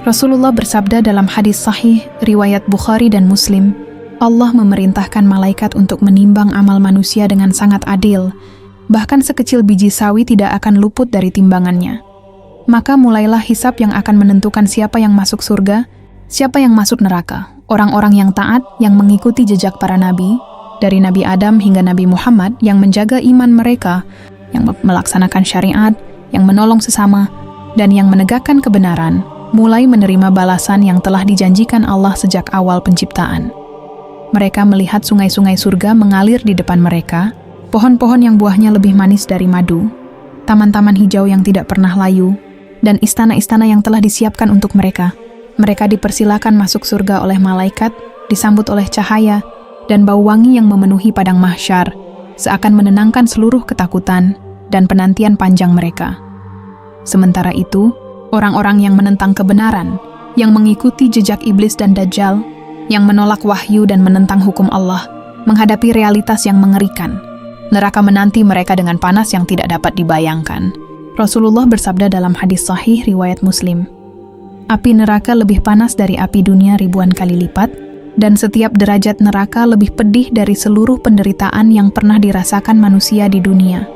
Rasulullah bersabda dalam hadis sahih riwayat Bukhari dan Muslim, Allah memerintahkan malaikat untuk menimbang amal manusia dengan sangat adil, bahkan sekecil biji sawi tidak akan luput dari timbangannya. Maka mulailah hisab yang akan menentukan siapa yang masuk surga, siapa yang masuk neraka. Orang-orang yang taat, yang mengikuti jejak para nabi, dari Nabi Adam hingga Nabi Muhammad, yang menjaga iman mereka, yang melaksanakan syariat, yang menolong sesama, dan yang menegakkan kebenaran, mulai menerima balasan yang telah dijanjikan Allah sejak awal penciptaan. Mereka melihat sungai-sungai surga mengalir di depan mereka, pohon-pohon yang buahnya lebih manis dari madu, taman-taman hijau yang tidak pernah layu, dan istana-istana yang telah disiapkan untuk mereka. Mereka dipersilakan masuk surga oleh malaikat, disambut oleh cahaya, dan bau wangi yang memenuhi padang mahsyar, seakan menenangkan seluruh ketakutan dan penantian panjang mereka. Sementara itu, orang-orang yang menentang kebenaran, yang mengikuti jejak iblis dan Dajjal, yang menolak wahyu dan menentang hukum Allah, menghadapi realitas yang mengerikan. Neraka menanti mereka dengan panas yang tidak dapat dibayangkan. Rasulullah bersabda dalam hadis sahih riwayat Muslim, "Api neraka lebih panas dari api dunia ribuan kali lipat, dan setiap derajat neraka lebih pedih dari seluruh penderitaan yang pernah dirasakan manusia di dunia."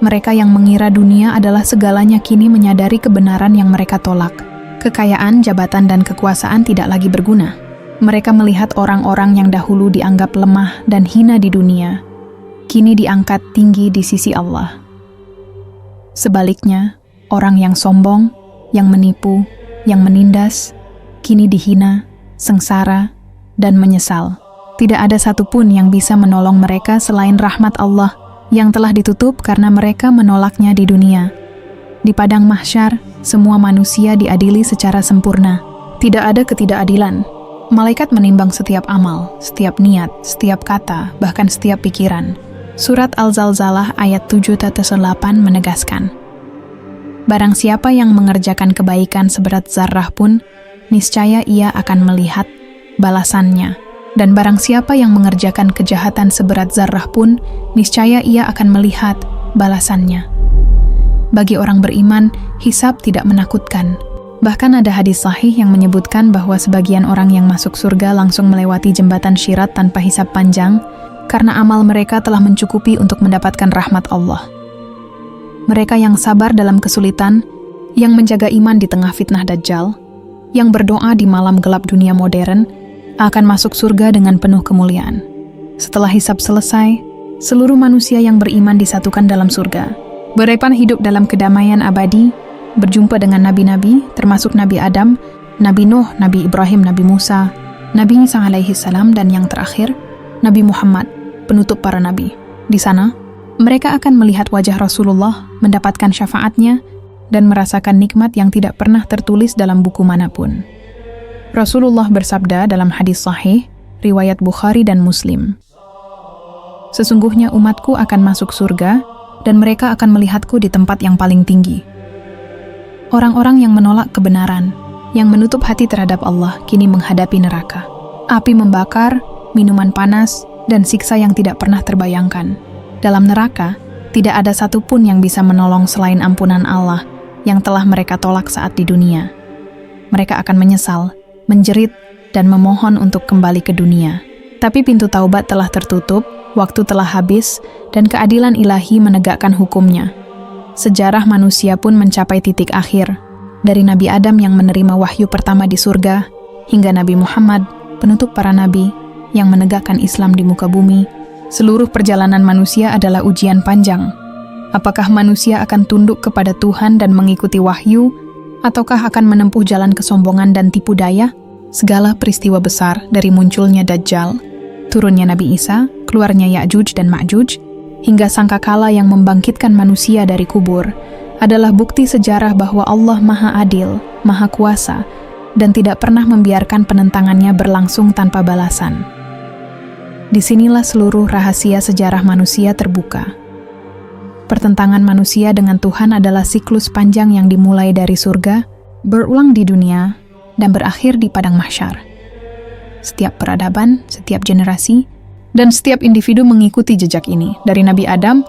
Mereka yang mengira dunia adalah segalanya kini menyadari kebenaran yang mereka tolak. Kekayaan, jabatan, dan kekuasaan tidak lagi berguna. Mereka melihat orang-orang yang dahulu dianggap lemah dan hina di dunia, kini diangkat tinggi di sisi Allah. Sebaliknya, orang yang sombong, yang menipu, yang menindas, kini dihina, sengsara, dan menyesal. Tidak ada satupun yang bisa menolong mereka selain rahmat Allah yang telah ditutup karena mereka menolaknya di dunia. Di padang mahsyar, semua manusia diadili secara sempurna. Tidak ada ketidakadilan. Malaikat menimbang setiap amal, setiap niat, setiap kata, bahkan setiap pikiran. Surat Al-Zalzalah ayat 7-8 menegaskan, "Barang siapa yang mengerjakan kebaikan seberat zarrah pun, niscaya ia akan melihat balasannya. Dan barang siapa yang mengerjakan kejahatan seberat zarrah pun, niscaya ia akan melihat balasannya." Bagi orang beriman, hisab tidak menakutkan. Bahkan ada hadis sahih yang menyebutkan bahwa sebagian orang yang masuk surga langsung melewati jembatan Syirat tanpa hisab panjang, karena amal mereka telah mencukupi untuk mendapatkan rahmat Allah. Mereka yang sabar dalam kesulitan, yang menjaga iman di tengah fitnah Dajjal, yang berdoa di malam gelap dunia modern, akan masuk surga dengan penuh kemuliaan. Setelah hisab selesai, seluruh manusia yang beriman disatukan dalam surga, berepan hidup dalam kedamaian abadi, berjumpa dengan nabi-nabi, termasuk Nabi Adam, Nabi Nuh, Nabi Ibrahim, Nabi Musa, Nabi Isa alaihi salam, dan yang terakhir, Nabi Muhammad, penutup para nabi. Di sana, mereka akan melihat wajah Rasulullah, mendapatkan syafaatnya, dan merasakan nikmat yang tidak pernah tertulis dalam buku manapun. Rasulullah bersabda dalam hadis sahih, riwayat Bukhari dan Muslim, "Sesungguhnya umatku akan masuk surga, dan mereka akan melihatku di tempat yang paling tinggi." Orang-orang yang menolak kebenaran, yang menutup hati terhadap Allah, kini menghadapi neraka. Api membakar, minuman panas, dan siksa yang tidak pernah terbayangkan. Dalam neraka, tidak ada satupun yang bisa menolong selain ampunan Allah yang telah mereka tolak saat di dunia. Mereka akan menyesal, menjerit, dan memohon untuk kembali ke dunia. Tapi pintu taubat telah tertutup, waktu telah habis, dan keadilan ilahi menegakkan hukumnya. Sejarah manusia pun mencapai titik akhir. Dari Nabi Adam yang menerima wahyu pertama di surga, hingga Nabi Muhammad, penutup para nabi, yang menegakkan Islam di muka bumi, seluruh perjalanan manusia adalah ujian panjang. Apakah manusia akan tunduk kepada Tuhan dan mengikuti wahyu, ataukah akan menempuh jalan kesombongan dan tipu daya? Segala peristiwa besar dari munculnya Dajjal, turunnya Nabi Isa, keluarnya Ya'juj dan Ma'juj, hingga sangkakala yang membangkitkan manusia dari kubur, adalah bukti sejarah bahwa Allah Maha Adil, Maha Kuasa, dan tidak pernah membiarkan penentangannya berlangsung tanpa balasan. Disinilah seluruh rahasia sejarah manusia terbuka. Pertentangan manusia dengan Tuhan adalah siklus panjang yang dimulai dari surga, berulang di dunia, dan berakhir di padang mahsyar. Setiap peradaban, setiap generasi, dan setiap individu mengikuti jejak ini, dari Nabi Adam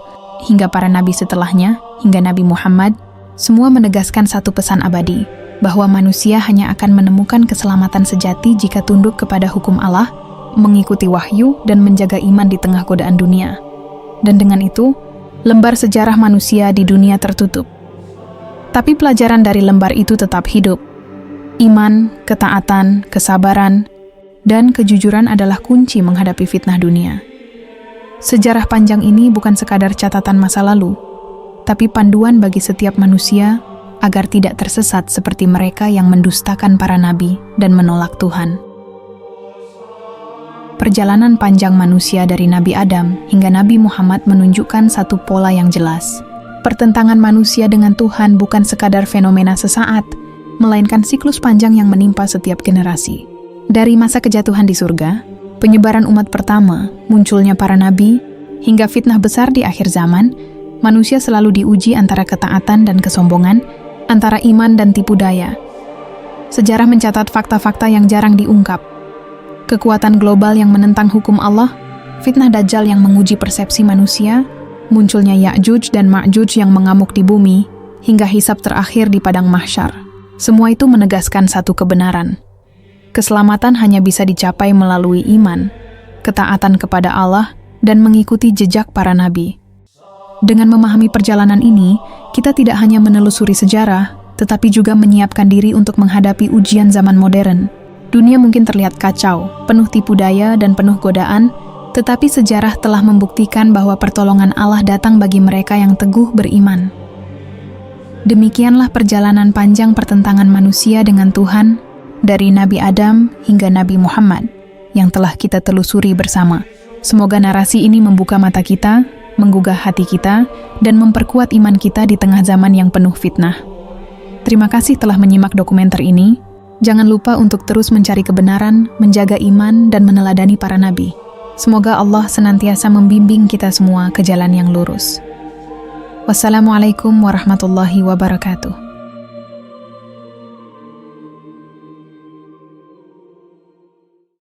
hingga para nabi setelahnya, hingga Nabi Muhammad, semua menegaskan satu pesan abadi, bahwa manusia hanya akan menemukan keselamatan sejati jika tunduk kepada hukum Allah, mengikuti wahyu, dan menjaga iman di tengah godaan dunia. Dan dengan itu, lembar sejarah manusia di dunia tertutup. Tapi pelajaran dari lembar itu tetap hidup. Iman, ketaatan, kesabaran, dan kejujuran adalah kunci menghadapi fitnah dunia. Sejarah panjang ini bukan sekadar catatan masa lalu, tapi panduan bagi setiap manusia agar tidak tersesat seperti mereka yang mendustakan para nabi dan menolak Tuhan. Perjalanan panjang manusia dari Nabi Adam hingga Nabi Muhammad menunjukkan satu pola yang jelas. Pertentangan manusia dengan Tuhan bukan sekadar fenomena sesaat, melainkan siklus panjang yang menimpa setiap generasi. Dari masa kejatuhan di surga, penyebaran umat pertama, munculnya para nabi, hingga fitnah besar di akhir zaman, manusia selalu diuji antara ketaatan dan kesombongan, antara iman dan tipu daya. Sejarah mencatat fakta-fakta yang jarang diungkap. Kekuatan global yang menentang hukum Allah, fitnah Dajjal yang menguji persepsi manusia, munculnya Ya'juj dan Ma'juj yang mengamuk di bumi, hingga hisab terakhir di padang mahsyar. Semua itu menegaskan satu kebenaran. Keselamatan hanya bisa dicapai melalui iman, ketaatan kepada Allah, dan mengikuti jejak para nabi. Dengan memahami perjalanan ini, kita tidak hanya menelusuri sejarah, tetapi juga menyiapkan diri untuk menghadapi ujian zaman modern. Dunia mungkin terlihat kacau, penuh tipu daya dan penuh godaan, tetapi sejarah telah membuktikan bahwa pertolongan Allah datang bagi mereka yang teguh beriman. Demikianlah perjalanan panjang pertentangan manusia dengan Tuhan, dari Nabi Adam hingga Nabi Muhammad, yang telah kita telusuri bersama. Semoga narasi ini membuka mata kita, menggugah hati kita, dan memperkuat iman kita di tengah zaman yang penuh fitnah. Terima kasih telah menyimak dokumenter ini. Jangan lupa untuk terus mencari kebenaran, menjaga iman, dan meneladani para nabi. Semoga Allah senantiasa membimbing kita semua ke jalan yang lurus. Wassalamualaikum warahmatullahi wabarakatuh.